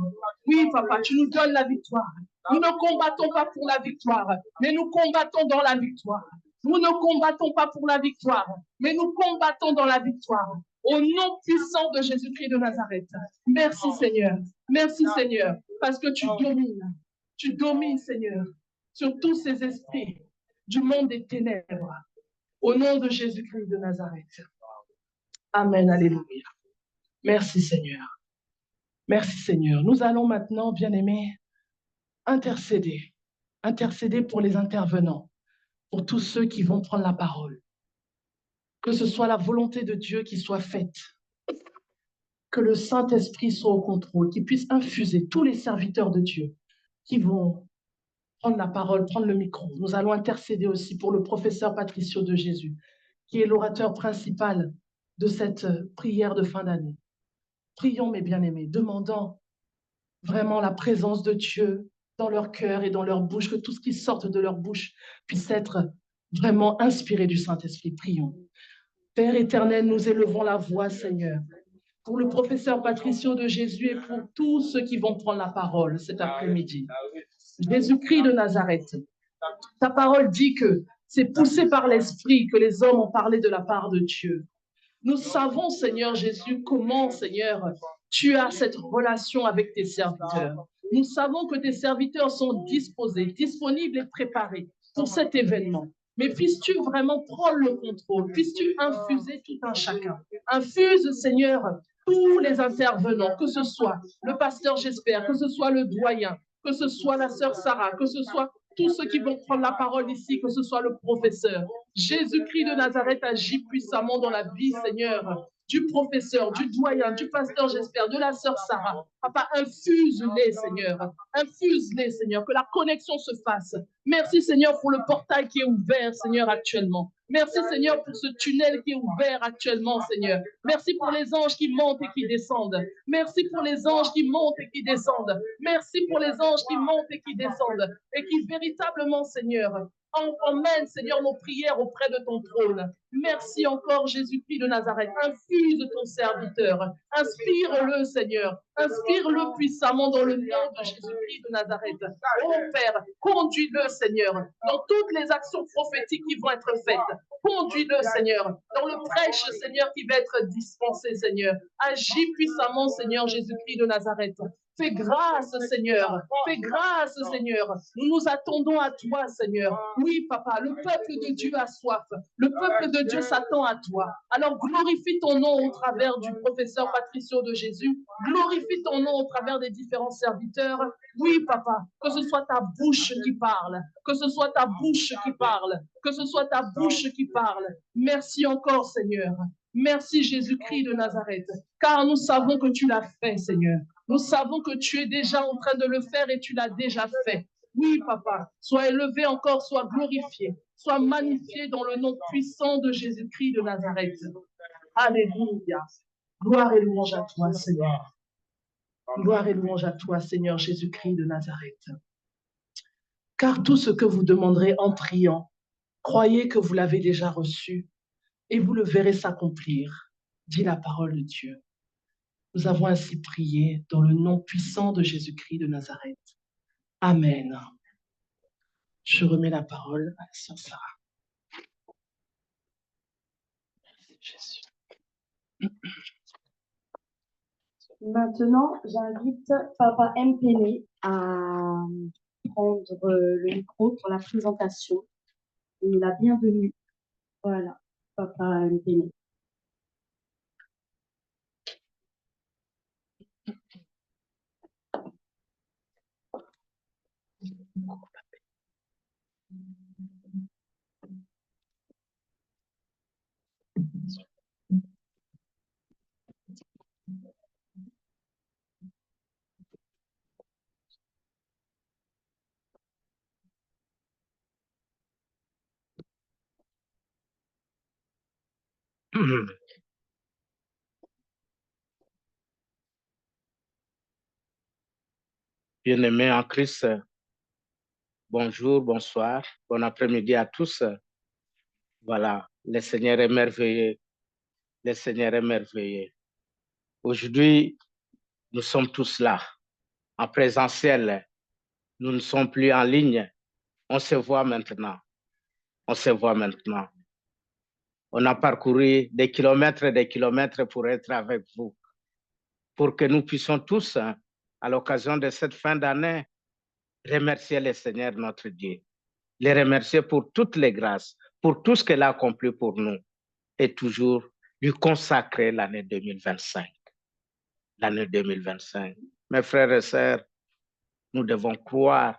Oui, papa, tu nous donnes la victoire. Nous ne combattons pas pour la victoire, mais nous combattons dans la victoire. Nous ne combattons pas pour la victoire, mais nous combattons dans la victoire. Au nom puissant de Jésus-Christ de Nazareth. Merci Seigneur. Merci Seigneur, parce que tu domines. Tu domines Seigneur sur tous ces esprits du monde des ténèbres. Au nom de Jésus-Christ de Nazareth. Amen. Alléluia. Merci Seigneur. Merci Seigneur. Nous allons maintenant, bien-aimés, intercéder pour les intervenants, pour tous ceux qui vont prendre la parole. Que ce soit la volonté de Dieu qui soit faite, que le Saint-Esprit soit au contrôle, qu'il puisse infuser tous les serviteurs de Dieu qui vont prendre la parole, prendre le micro. Nous allons intercéder aussi pour le professeur Patricio de Jésus, qui est l'orateur principal de cette prière de fin d'année. Prions, mes bien-aimés, demandant vraiment la présence de Dieu dans leur cœur et dans leur bouche, que tout ce qui sorte de leur bouche puisse être vraiment inspiré du Saint-Esprit. Prions. Père éternel, nous élevons la voix, Seigneur, pour le professeur Patricio de Jésus et pour tous ceux qui vont prendre la parole cet après-midi. Jésus-Christ de Nazareth, ta parole dit que c'est poussé par l'Esprit que les hommes ont parlé de la part de Dieu. Nous savons, Seigneur Jésus, comment, Seigneur, tu as cette relation avec tes serviteurs. Nous savons que tes serviteurs sont disposés, disponibles et préparés pour cet événement. Mais puisses-tu vraiment prendre le contrôle, puisses-tu infuser tout un chacun. Infuse, Seigneur, tous les intervenants, que ce soit le pasteur, j'espère, que ce soit le doyen, que ce soit la sœur Sarah, que ce soit tous ceux qui vont prendre la parole ici, que ce soit le professeur. Jésus-Christ de Nazareth agit puissamment dans la vie, Seigneur, du professeur, du doyen, du pasteur, j'espère, de la sœur Sarah. Papa, infuse-les, Seigneur. Infuse-les, Seigneur, que la connexion se fasse. Merci, Seigneur, pour le portail qui est ouvert, Seigneur, actuellement. Merci, Seigneur, pour ce tunnel qui est ouvert actuellement, Seigneur. Merci pour les anges qui montent et qui descendent. Merci pour les anges qui montent et qui descendent. Merci pour les anges qui montent et qui descendent. Et qui véritablement, Seigneur, Emmène, Seigneur, nos prières auprès de ton trône. Merci encore, Jésus-Christ de Nazareth. Infuse ton serviteur. Inspire-le, Seigneur. Inspire-le puissamment dans le nom de Jésus-Christ de Nazareth. Oh Père, conduis-le, Seigneur, dans toutes les actions prophétiques qui vont être faites. Conduis-le, Seigneur, dans le prêche, Seigneur, qui va être dispensé, Seigneur. Agis puissamment, Seigneur Jésus-Christ de Nazareth. Fais grâce, Seigneur. Fais grâce, Seigneur. Nous nous attendons à toi, Seigneur. Oui, Papa, le peuple de Dieu a soif. Le peuple de Dieu s'attend à toi. Alors glorifie ton nom au travers du professeur Patricio de Jésus. Glorifie ton nom au travers des différents serviteurs. Oui, Papa, que ce soit ta bouche qui parle. Que ce soit ta bouche qui parle. Que ce soit ta bouche qui parle. Merci encore, Seigneur. Merci, Jésus-Christ de Nazareth. Car nous savons que tu l'as fait, Seigneur. Nous savons que tu es déjà en train de le faire et tu l'as déjà fait. Oui, Papa, sois élevé encore, sois glorifié, sois magnifié dans le nom puissant de Jésus-Christ de Nazareth. Alléluia. Gloire et louange à toi, Seigneur. Gloire et louange à toi, Seigneur Jésus-Christ de Nazareth. Car tout ce que vous demanderez en priant, croyez que vous l'avez déjà reçu et vous le verrez s'accomplir, dit la parole de Dieu. Nous avons ainsi prié dans le nom puissant de Jésus-Christ de Nazareth. Amen. Je remets la parole à la sœur Sarah. Merci Jésus. Maintenant, j'invite Papa Mpene à prendre le micro pour la présentation et la bienvenue. Voilà, Papa Mpene. Bien-aimés en Christ, bonjour, bonsoir, bon après-midi à tous. Voilà, le Seigneur est merveilleux. Le Seigneur est merveilleux. Aujourd'hui, nous sommes tous là, en présentiel. Nous ne sommes plus en ligne. On se voit maintenant. On se voit maintenant. On a parcouru des kilomètres pour être avec vous, pour que nous puissions tous, à l'occasion de cette fin d'année, remercier le Seigneur notre Dieu, les remercier pour toutes les grâces, pour tout ce qu'il a accompli pour nous et toujours lui consacrer l'année 2025. L'année 2025. Mes frères et sœurs, nous devons croire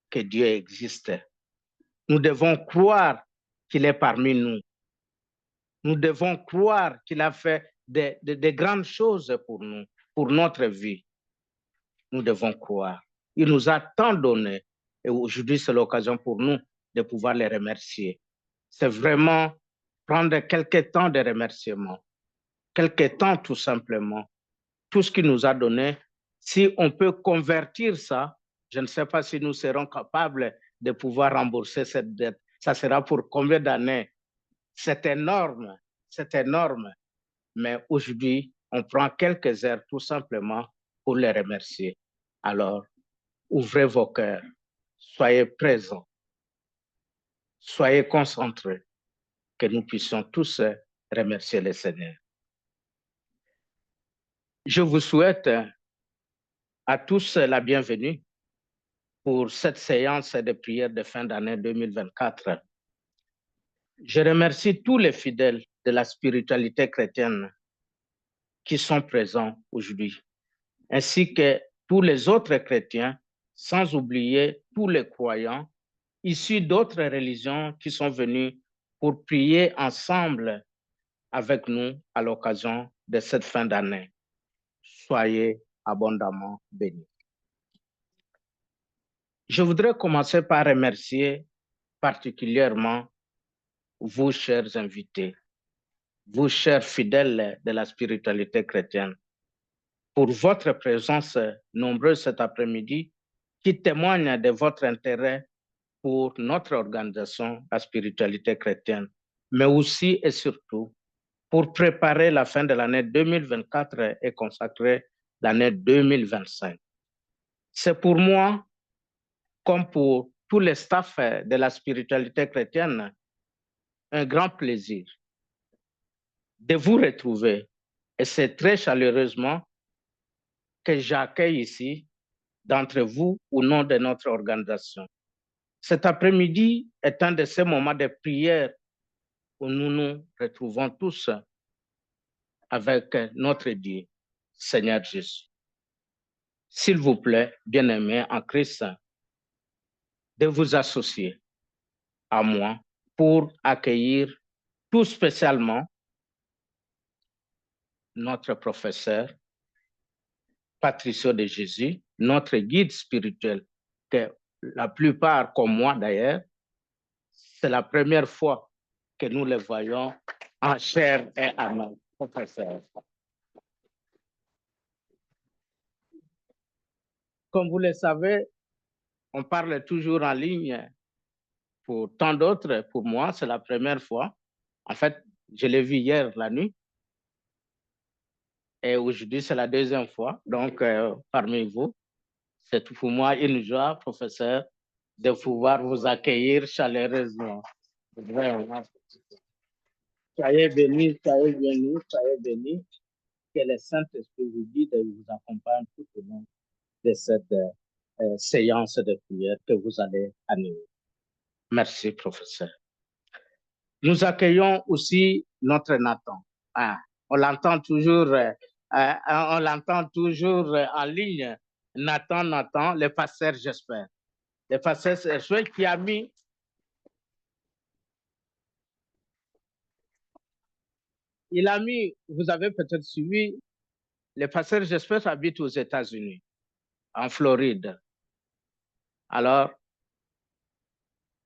que Dieu existe. Nous devons croire qu'il est parmi nous. Nous devons croire qu'il a fait de grandes choses pour nous, pour notre vie. Nous devons croire. Il nous a tant donné et aujourd'hui, c'est l'occasion pour nous de pouvoir les remercier. C'est vraiment prendre quelques temps de remerciement, quelques temps tout simplement. Tout ce qu'il nous a donné, si on peut convertir ça, je ne sais pas si nous serons capables de pouvoir rembourser cette dette. Ça sera pour combien d'années? C'est énorme, c'est énorme. Mais aujourd'hui, on prend quelques heures tout simplement pour les remercier. Alors, ouvrez vos cœurs, soyez présents, soyez concentrés, que nous puissions tous remercier le Seigneur. Je vous souhaite à tous la bienvenue pour cette séance de prière de fin d'année 2024. Je remercie tous les fidèles de la spiritualité chrétienne qui sont présents aujourd'hui, ainsi que tous les autres chrétiens, sans oublier tous les croyants issus d'autres religions qui sont venus pour prier ensemble avec nous à l'occasion de cette fin d'année. Soyez abondamment bénis. Je voudrais commencer par remercier particulièrement vous, chers invités, vous, chers fidèles de la spiritualité chrétienne, pour votre présence nombreuse cet après-midi qui témoigne de votre intérêt pour notre organisation, la spiritualité chrétienne, mais aussi et surtout pour préparer la fin de l'année 2024 et consacrer l'année 2025. C'est pour moi, comme pour tous les staffs de la spiritualité chrétienne, un grand plaisir de vous retrouver. Et c'est très chaleureusement que j'accueille ici d'entre vous au nom de notre organisation. Cet après-midi est un de ces moments de prière où nous nous retrouvons tous avec notre Dieu, Seigneur Jésus. S'il vous plaît, bien-aimés en Christ, de vous associer à moi pour accueillir tout spécialement notre professeur Patricio de Jésus, notre guide spirituel, que la plupart, comme moi d'ailleurs, c'est la première fois que nous le voyons en chair et en âme, professeur. Comme vous le savez, on parle toujours en ligne. Pour tant d'autres, pour moi, c'est la première fois. En fait, je l'ai vu hier la nuit. Et aujourd'hui, c'est la deuxième fois. Donc, parmi vous, c'est pour moi une joie, professeur, de pouvoir vous accueillir chaleureusement. Vraiment. Soyez bénis, soyez bénis, soyez bénis. Que le Saint-Esprit vous guide et vous accompagne tout au long de cette séance de prière que vous allez animer. Merci, professeur. Nous accueillons aussi notre Nathan. Ah, on l'entend toujours en ligne. Nathan, le pasteur, j'espère. Le pasteur, celui qui a mis vous avez peut-être suivi, le pasteur, j'espère, habite aux États-Unis, en Floride. Alors,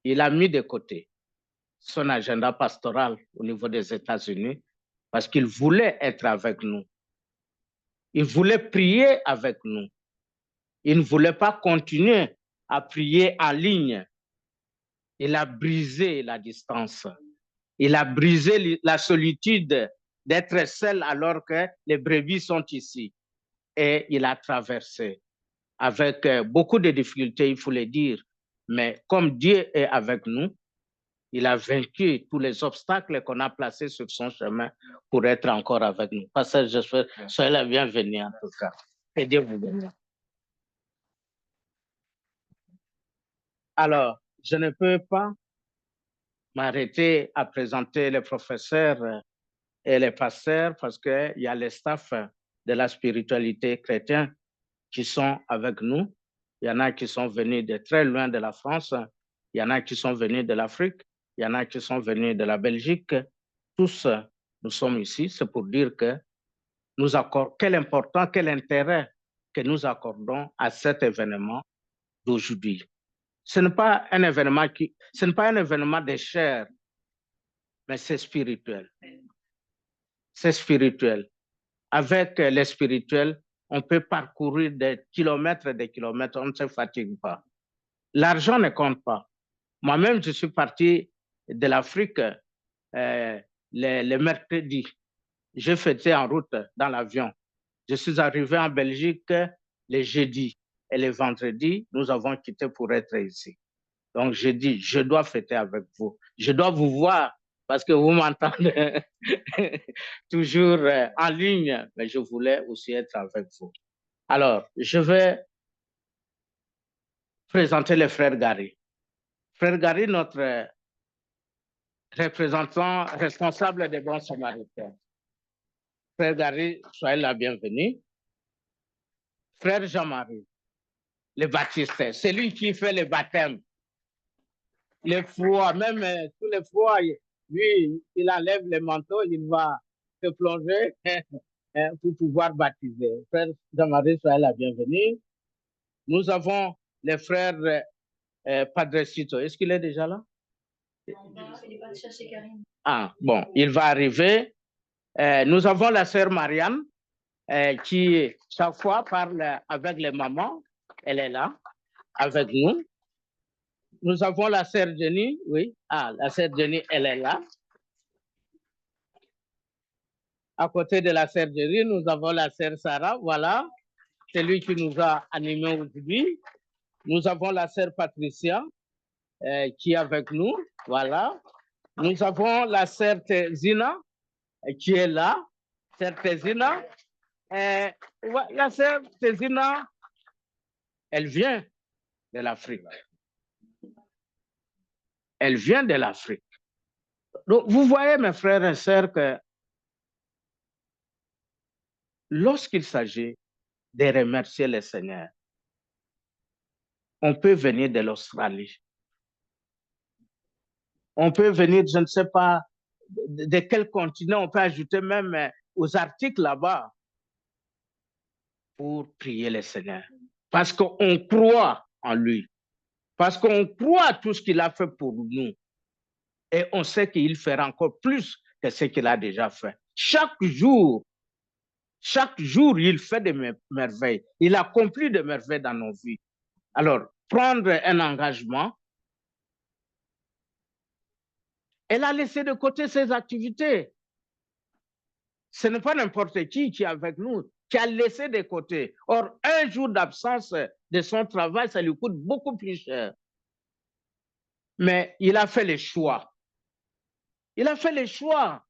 il a mis de côté son agenda pastoral au niveau des États-Unis parce qu'il voulait être avec nous. Il voulait prier avec nous. Il ne voulait pas continuer à prier en ligne. Il a brisé la distance. Il a brisé la solitude d'être seul alors que les brebis sont ici. Et il a traversé avec beaucoup de difficultés, il faut le dire. Mais comme Dieu est avec nous, il a vaincu tous les obstacles qu'on a placés sur son chemin pour être encore avec nous. Pasteur, j'espère, soyez la bienvenue en tout cas. Et Dieu vous bénisse. Alors, je ne peux pas m'arrêter à présenter les professeurs et les pasteurs parce qu'il y a les staffs de la spiritualité chrétienne qui sont avec nous. Il y en a qui sont venus de très loin de la France. Il y en a qui sont venus de l'Afrique. Il y en a qui sont venus de la Belgique. Tous, nous sommes ici. C'est pour dire que quel intérêt que nous accordons à cet événement d'aujourd'hui. Ce n'est pas un événement de chair, mais c'est spirituel. C'est spirituel. Avec les spirituels, on peut parcourir des kilomètres et des kilomètres, on ne se fatigue pas. L'argent ne compte pas. Moi-même, je suis parti de l'Afrique le mercredi. J'ai fêté en route dans l'avion. Je suis arrivé en Belgique le jeudi. Et le vendredi, nous avons quitté pour être ici. Donc, j'ai dit, je dois fêter avec vous. Je dois vous voir parce que vous m'entendez toujours en ligne, mais je voulais aussi être avec vous. Alors, je vais présenter le frère Gary. Frère Gary, notre représentant responsable des bons samaritains. Frère Gary, soyez la bienvenue. Frère Jean-Marie, le baptiste, c'est lui qui fait le baptême. Les froids, même tous les froids, lui, il enlève le manteau, il va se plonger pour pouvoir baptiser. Frère Jean-Marie, soyez la bienvenue. Nous avons les frères Padrecito. Est-ce qu'il est déjà là? Non, il est parti chercher Karine. Ah, bon, il va arriver. Nous avons la sœur Marianne qui, chaque fois, parle avec les mamans. Elle est là, avec nous. Nous avons la sœur Jenny, oui. Ah, la sœur Jenny, elle est là. À côté de la sœur Jenny, nous avons la sœur Sarah, voilà. C'est lui qui nous a animés aujourd'hui. Nous avons la sœur Patricia qui est avec nous, voilà. Nous avons la sœur Zina qui est là, sœur Zina. La sœur Zina, elle vient de l'Afrique. Elle vient de l'Afrique. Donc, vous voyez, mes frères et sœurs, que lorsqu'il s'agit de remercier le Seigneur, on peut venir de l'Australie. On peut venir, je ne sais pas, de quel continent, on peut ajouter même aux articles là-bas pour prier le Seigneur. Parce qu'on croit en lui. Parce qu'on croit à tout ce qu'il a fait pour nous. Et on sait qu'il fera encore plus que ce qu'il a déjà fait. Chaque jour, il fait des merveilles. Il accomplit des merveilles dans nos vies. Alors, prendre un engagement, elle a laissé de côté ses activités. Ce n'est pas n'importe qui est avec nous, qui a laissé de côté. Or, un jour d'absence de son travail, ça lui coûte beaucoup plus cher. Mais il a fait le choix. Il a fait le choix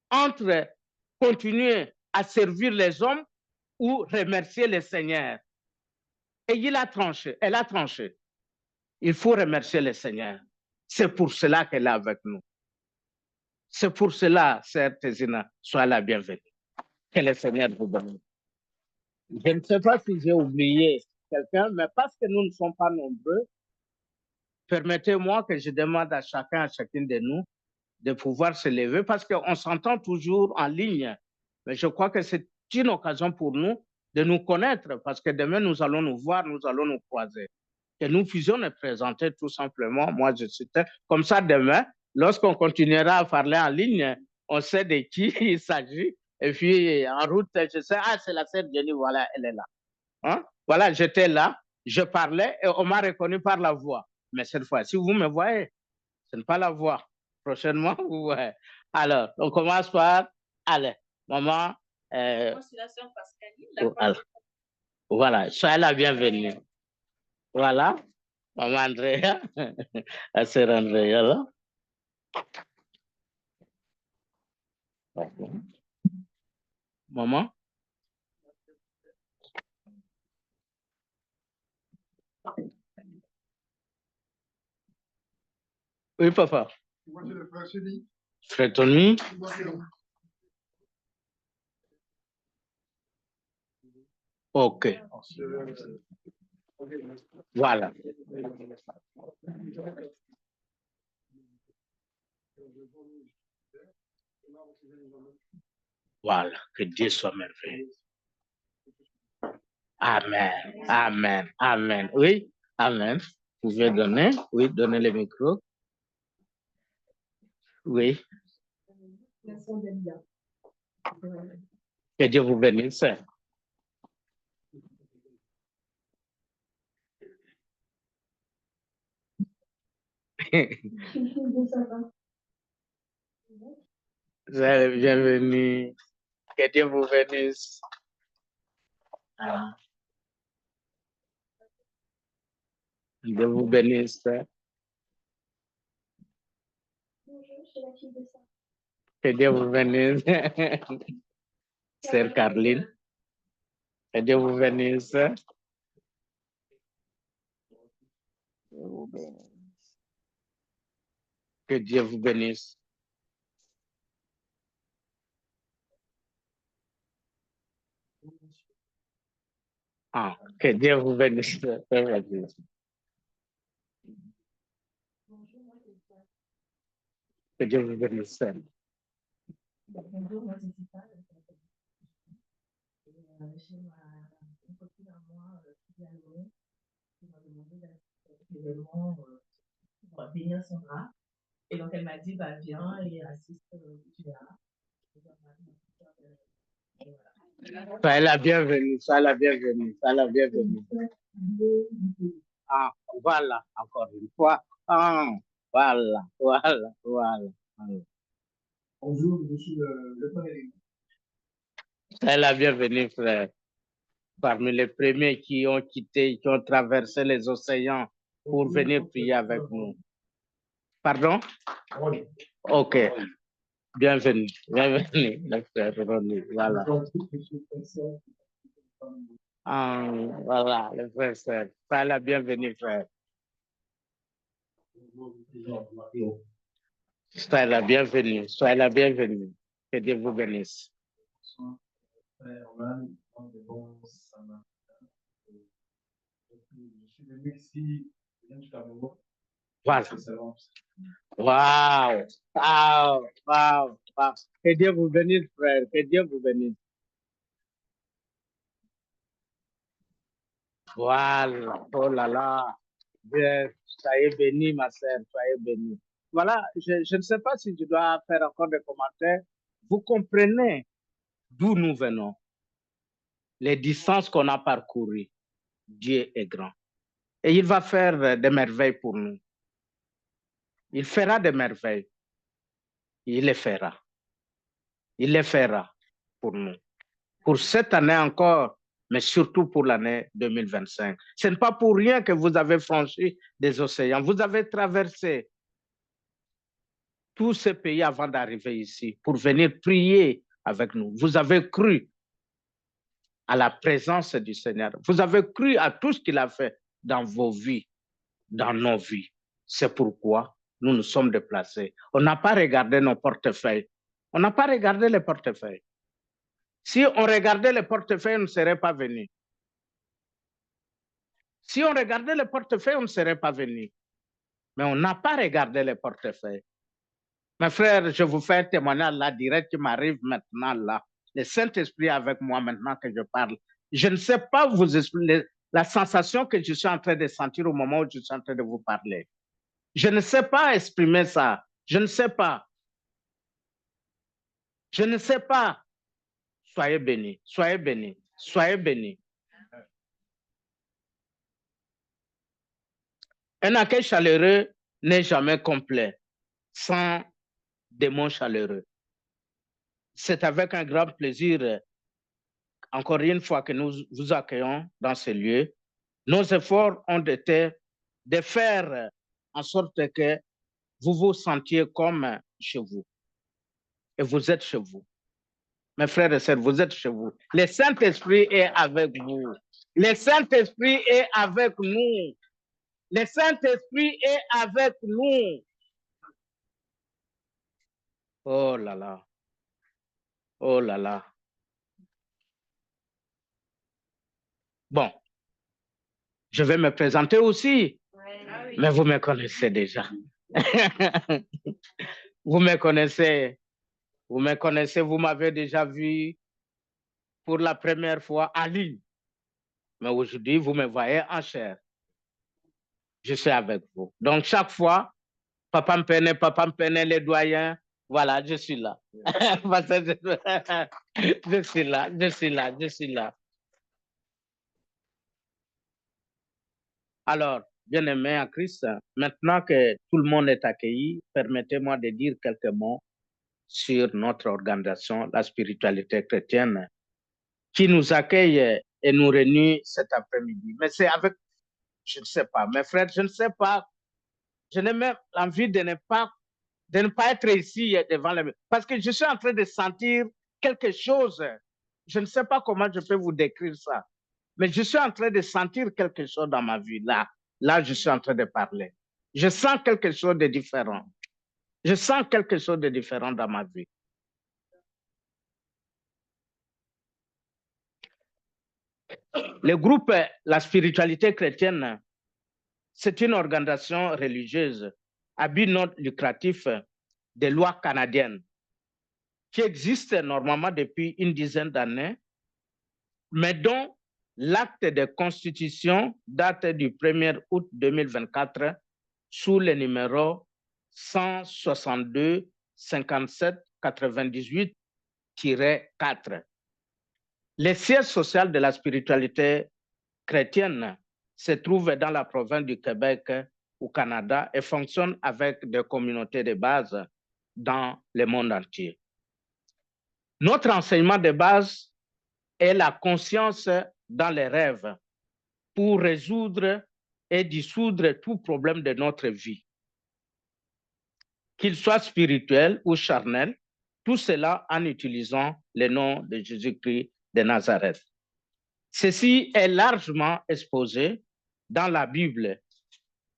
entre continuer à servir les hommes ou remercier le Seigneur. Et il a tranché, elle a tranché. Il faut remercier le Seigneur. C'est pour cela qu'elle est avec nous. C'est pour cela, sœur Tézina, sois la bienvenue. Que le Seigneur vous bénisse. Je ne sais pas si j'ai oublié quelqu'un, mais parce que nous ne sommes pas nombreux, permettez-moi que je demande à chacun, à chacune de nous, de pouvoir se lever parce qu'on s'entend toujours en ligne. Mais je crois que c'est une occasion pour nous de nous connaître parce que demain, nous allons nous voir, nous allons nous croiser. Et nous puissions nous présenter tout simplement. Moi, je suis comme ça demain, lorsqu'on continuera à parler en ligne, on sait de qui il s'agit. Et puis, en route, je sais, ah, c'est la sœur Jenny, voilà, elle est là. Hein? Voilà, j'étais là, je parlais et on m'a reconnu par la voix. Mais cette fois, si vous me voyez, ce n'est pas la voix. Prochainement, vous voyez. Alors, on commence par, allez, maman. Moi, c'est la sœur Pascaline. Voilà, soyez la bienvenue. Voilà, maman Andrea, la sœur Andrea, là. Maman. Oui, papa. Moi, c'est le frère Tony. Frère Tony. Ok. Voilà. Voilà, que Dieu soit merveilleux. Amen, amen, amen. Oui, amen. Vous pouvez donner, oui, donnez le micro. Oui. Que Dieu vous bénisse. Bienvenue. Que Dieu vous bénisse. Dieu vous bénisse. Que Dieu vous bénisse. Sœur Caroline. Que Dieu vous bénisse. Que Dieu vous bénisse. Ah, que Dieu vous bénisse. Que Dieu vous bénisse. Bonjour, moi c'est Sita. J'ai une copine à moi qui vient à Lyon, qui m'a demandé d'assister l'événement pour bénir son bras. Et donc elle m'a dit, bah viens et assiste, tu verras. Soyez la bienvenue, soyez la bienvenue, soyez la bienvenue. Ah, voilà, encore une fois. Ah, voilà. Bonjour, monsieur le Premier. C'est la bienvenue, frère. Parmi les premiers qui ont quitté, qui ont traversé les océans pour venir prier avec nous. Pardon? Oui. Ok. Bienvenue. Bienvenue, le frère Ronnie. Voilà. Ah, voilà, le frère, frère. Sois la bienvenue, frère. Sois la bienvenue. Sois la bienvenue. Que Dieu vous bénisse. Voilà. Wow. Wow. Wow. Wow. Que Dieu vous bénisse, frère. Que Dieu vous bénisse. Voilà. Oh là là. Bien. Soyez bénis, ma sœur. Soyez bénis. Voilà. Je ne sais pas si je dois faire encore des commentaires. Vous comprenez d'où nous venons. Les distances qu'on a parcourues. Dieu est grand. Et il va faire des merveilles pour nous. Il fera des merveilles. Il les fera. Il les fera pour nous. Pour cette année encore, mais surtout pour l'année 2025. Ce n'est pas pour rien que vous avez franchi des océans. Vous avez traversé tous ces pays avant d'arriver ici pour venir prier avec nous. Vous avez cru à la présence du Seigneur. Vous avez cru à tout ce qu'il a fait dans vos vies, dans nos vies. C'est pourquoi nous nous sommes déplacés. On n'a pas regardé nos portefeuilles. On n'a pas regardé les portefeuilles. Si on regardait les portefeuilles, on ne serait pas venu. Si on regardait les portefeuilles, on ne serait pas venu. Mais on n'a pas regardé les portefeuilles. Mes frères, je vous fais un témoignage là direct qui m'arrive maintenant là. Le Saint-Esprit est avec moi maintenant que je parle. Je ne sais pas vous expliquer la sensation que je suis en train de sentir au moment où je suis en train de vous parler. Je ne sais pas exprimer ça. Je ne sais pas. Je ne sais pas. Soyez bénis, soyez bénis, soyez bénis. Un accueil chaleureux n'est jamais complet sans des mots chaleureux. C'est avec un grand plaisir, encore une fois, que nous vous accueillons dans ce lieu. Nos efforts ont été de faire en sorte que vous vous sentiez comme chez vous. Et vous êtes chez vous. Mes frères et sœurs, vous êtes chez vous. Le Saint-Esprit est avec vous. Le Saint-Esprit est avec nous. Le Saint-Esprit est avec nous. Oh là là. Oh là là. Bon, je vais me présenter aussi, mais vous me connaissez déjà. Vous me connaissez, vous m'avez déjà vu pour la première fois en ligne. Mais aujourd'hui, vous me voyez en chair. Je suis avec vous. Donc, chaque fois, Papa Mpene, les doyens, voilà, je suis là. Je suis là. Alors, bien-aimés en Christ, maintenant que tout le monde est accueilli, permettez-moi de dire quelques mots sur notre organisation, la spiritualité chrétienne, qui nous accueille et nous réunit cet après-midi. Mais c'est avec, je ne sais pas, mes frères, je ne sais pas, je n'ai même envie de ne pas être ici devant les... Parce que je suis en train de sentir quelque chose. Je ne sais pas comment je peux vous décrire ça, mais je suis en train de sentir quelque chose dans ma vie, là. Là, je suis en train de parler. Je sens quelque chose de différent. Je sens quelque chose de différent dans ma vie. Le groupe La Spiritualité Chrétienne, c'est une organisation religieuse à but non lucratif de loi canadienne qui existe normalement depuis une dizaine d'années, mais dont l'acte de constitution date du 1er août 2024 sous le numéro 162 57 98-4. Le siège social de la spiritualité chrétienne se trouve dans la province du Québec au Canada et fonctionne avec des communautés de base dans le monde entier. Notre enseignement de base est la conscience dans les rêves pour résoudre et dissoudre tout problème de notre vie. Qu'il soit spirituel ou charnel, tout cela en utilisant le nom de Jésus-Christ de Nazareth. Ceci est largement exposé dans la Bible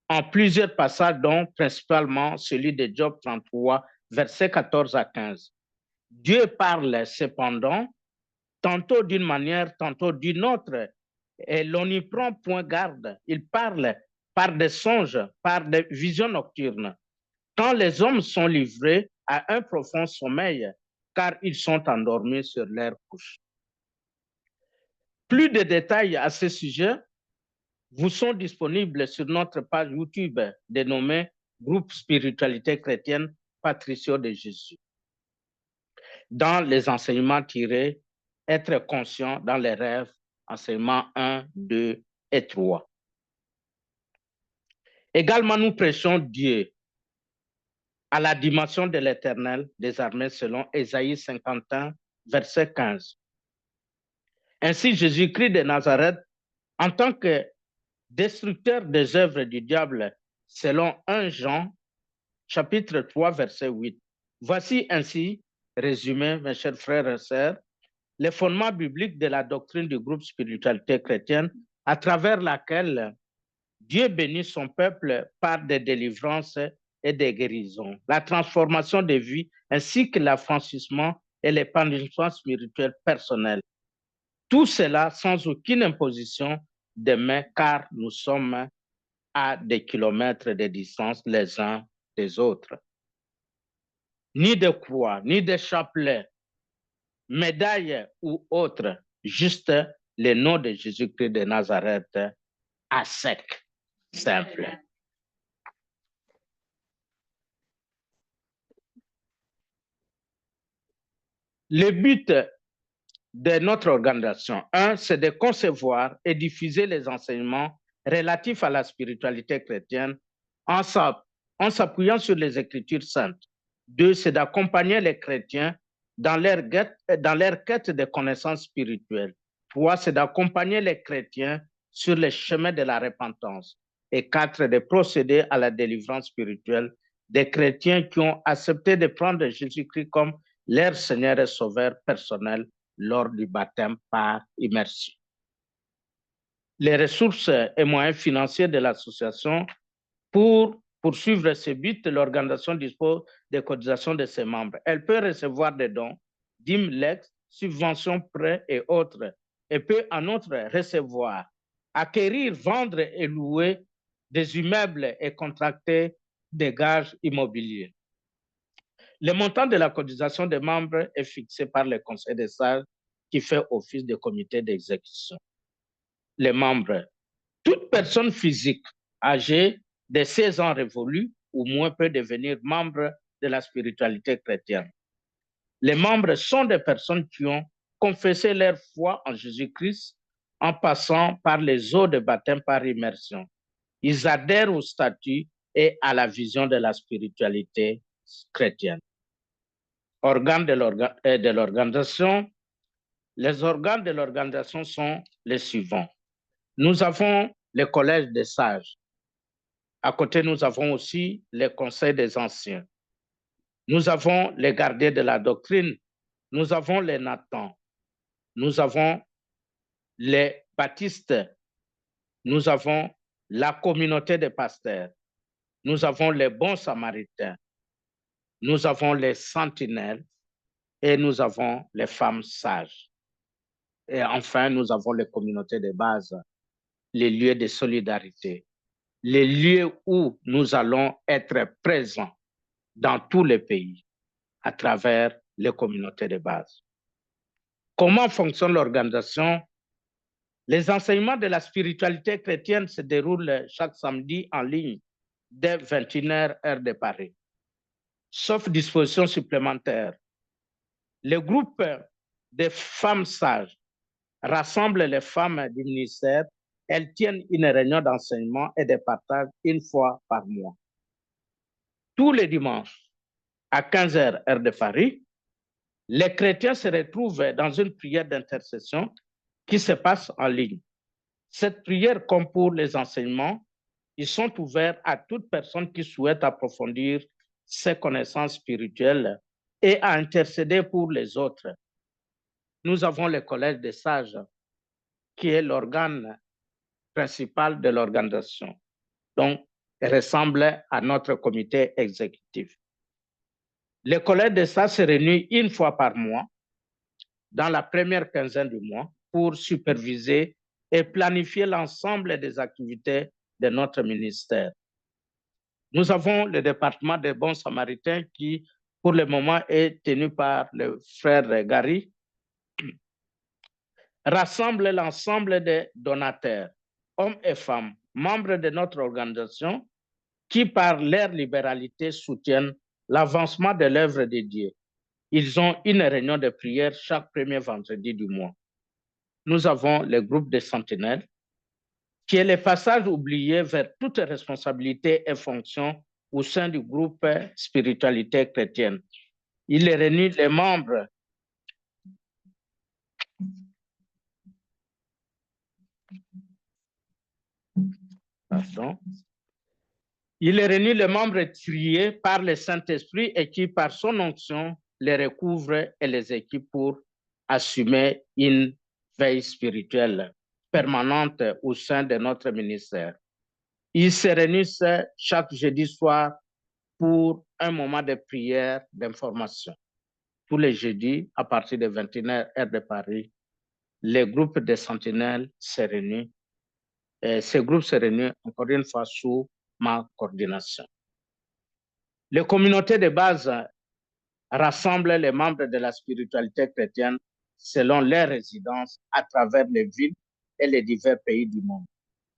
en plusieurs passages, dont principalement celui de Job 33, versets 14 à 15. Dieu parle cependant, tantôt d'une manière, tantôt d'une autre, et l'on n'y prend point garde. Il parle par des songes, par des visions nocturnes. Quand les hommes sont livrés à un profond sommeil, car ils sont endormis sur leur couche. Plus de détails à ce sujet vous sont disponibles sur notre page YouTube dénommée Groupe Spiritualité Chrétienne Patricio de Jésus. Dans les enseignements tirés, être conscient dans les rêves, enseignements 1, 2 et 3. Également, nous prêchons Dieu à la dimension de l'Éternel des armées selon Ésaïe 51, verset 15. Ainsi, Jésus-Christ de Nazareth, en tant que destructeur des œuvres du diable, selon 1 Jean, chapitre 3, verset 8. Voici ainsi résumé, mes chers frères et sœurs, les fondements bibliques de la doctrine du groupe Spiritualité Chrétienne, à travers laquelle Dieu bénit son peuple par des délivrances et des guérisons, la transformation des vies, ainsi que l'affranchissement et l'épanouissement spirituel personnel. Tout cela sans aucune imposition de main, car nous sommes à des kilomètres de distance les uns des autres. Ni de croix, ni de chapelet, médaille ou autre, juste le nom de Jésus-Christ de Nazareth à sec, simple. Le but de notre organisation, c'est de concevoir et diffuser les enseignements relatifs à la spiritualité chrétienne en s'appuyant sur les Écritures saintes. 2, c'est d'accompagner les chrétiens dans leur quête de connaissances spirituelles. 3, c'est d'accompagner les chrétiens sur le chemin de la repentance. Et 4, de procéder à la délivrance spirituelle des chrétiens qui ont accepté de prendre Jésus-Christ comme leur Seigneur et Sauveur personnel lors du baptême par immersion. Les ressources et moyens financiers de l'association pour poursuivre ce but, l'organisation dispose des cotisations de ses membres. Elle peut recevoir des dons, dîmes, legs, subventions, prêts et autres, et peut en outre recevoir, acquérir, vendre et louer des immeubles et contracter des gages immobiliers. Le montant de la cotisation des membres est fixé par le Conseil des sages qui fait office de comité d'exécution. Les membres, toute personne physique âgée de 16 ans révolus ou moins peut devenir membre de la spiritualité chrétienne. Les membres sont des personnes qui ont confessé leur foi en Jésus-Christ en passant par les eaux de baptême par immersion. Ils adhèrent au statut et à la vision de la spiritualité chrétienne. Organes de l'organisation. Les organes de l'organisation sont les suivants. Nous avons le collège des sages. À côté, nous avons aussi le conseil des anciens. Nous avons les gardiens de la doctrine. Nous avons les Nathans. Nous avons les baptistes. Nous avons la communauté des pasteurs. Nous avons les bons samaritains. Nous avons les sentinelles et nous avons les femmes sages. Et enfin, nous avons les communautés de base, les lieux de solidarité, les lieux où nous allons être présents dans tous les pays à travers les communautés de base. Comment fonctionne l'organisation? Les enseignements de la spiritualité chrétienne se déroulent chaque samedi en ligne dès 21h, heure de Paris. Sauf disposition supplémentaire, le groupe des femmes sages rassemble les femmes du ministère elles tiennent une réunion d'enseignement et de partage une fois par mois. Tous les dimanches, à 15h, heure de Paris, les chrétiens se retrouvent dans une prière d'intercession qui se passe en ligne. Cette prière, comme pour les enseignements, ils sont ouverts à toute personne qui souhaite approfondir ses connaissances spirituelles et à intercéder pour les autres. Nous avons le Collège des sages, qui est l'organe principal de l'organisation. Donc, ressemble à notre comité exécutif. Le Collège des sages se réunit une fois par mois, dans la première quinzaine du mois, pour superviser et planifier l'ensemble des activités de notre ministère. Nous avons le département des bons samaritains qui, pour le moment, est tenu par le frère Gary, rassemble l'ensemble des donateurs, hommes et femmes, membres de notre organisation, qui, par leur libéralité, soutiennent l'avancement de l'œuvre de Dieu. Ils ont une réunion de prière chaque premier vendredi du mois. Nous avons le groupe des sentinelles, qui est le passage oublié vers toute responsabilité et fonction au sein du groupe spiritualité chrétienne. Il réunit les membres Il réunit les membres triés par le Saint-Esprit et qui, par son onction, les recouvre et les équipe pour assumer une veille spirituelle permanente au sein de notre ministère. Ils se réunissent chaque jeudi soir pour un moment de prière d'information. Tous les jeudis, à partir de 21h, heure de Paris, les groupes de sentinelles se réunissent. Ces groupes se réunissent encore une fois sous ma coordination. Les communautés de base rassemblent les membres de la spiritualité chrétienne selon leurs résidences à travers les villes et les divers pays du monde.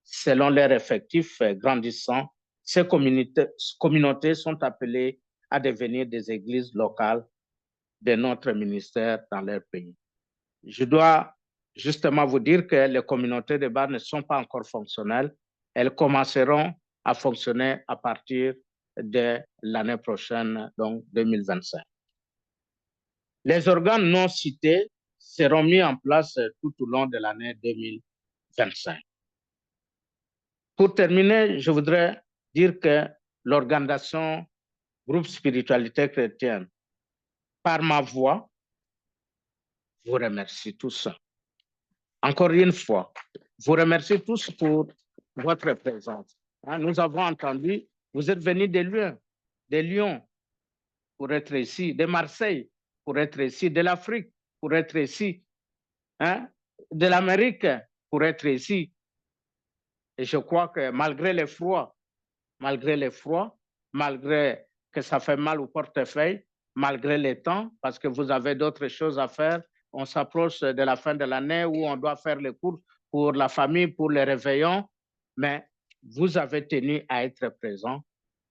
Selon leurs effectifs grandissants, ces communautés sont appelées à devenir des églises locales de notre ministère dans leur pays. Je dois justement vous dire que les communautés de base ne sont pas encore fonctionnelles. Elles commenceront à fonctionner à partir de l'année prochaine, donc 2025. Les organes non cités seront mis en place tout au long de l'année 2025. Pour terminer, je voudrais dire que l'organisation Groupe Spiritualité Chrétienne, par ma voix, vous remercie tous. Encore une fois, vous remercie tous pour votre présence. Nous avons entendu, vous êtes venus de Lyon pour être ici, de Marseille pour être ici, de l'Afrique pour être ici, de l'Amérique pour être ici. Et je crois que malgré le froid, malgré que ça fait mal au portefeuille, malgré le temps, parce que vous avez d'autres choses à faire, on s'approche de la fin de l'année où on doit faire les courses pour la famille, pour les réveillons, mais vous avez tenu à être présent.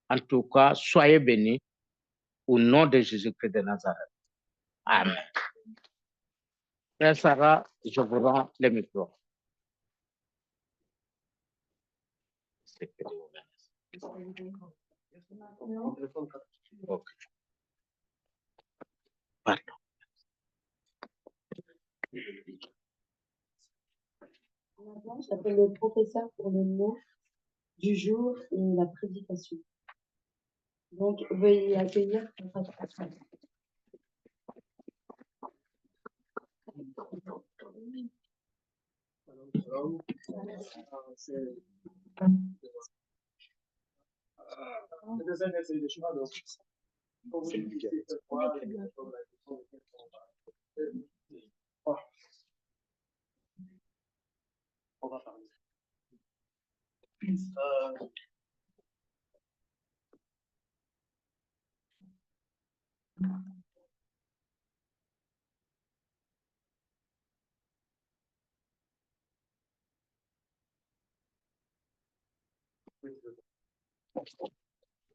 En tout cas, soyez bénis au nom de Jésus-Christ de Nazareth. Amen. Frère Sarah, je vous rends le micro. Okay. Pardon. J'appelle le professeur pour le mot du jour et la prédication. Donc, veuillez accueillir. On va parler.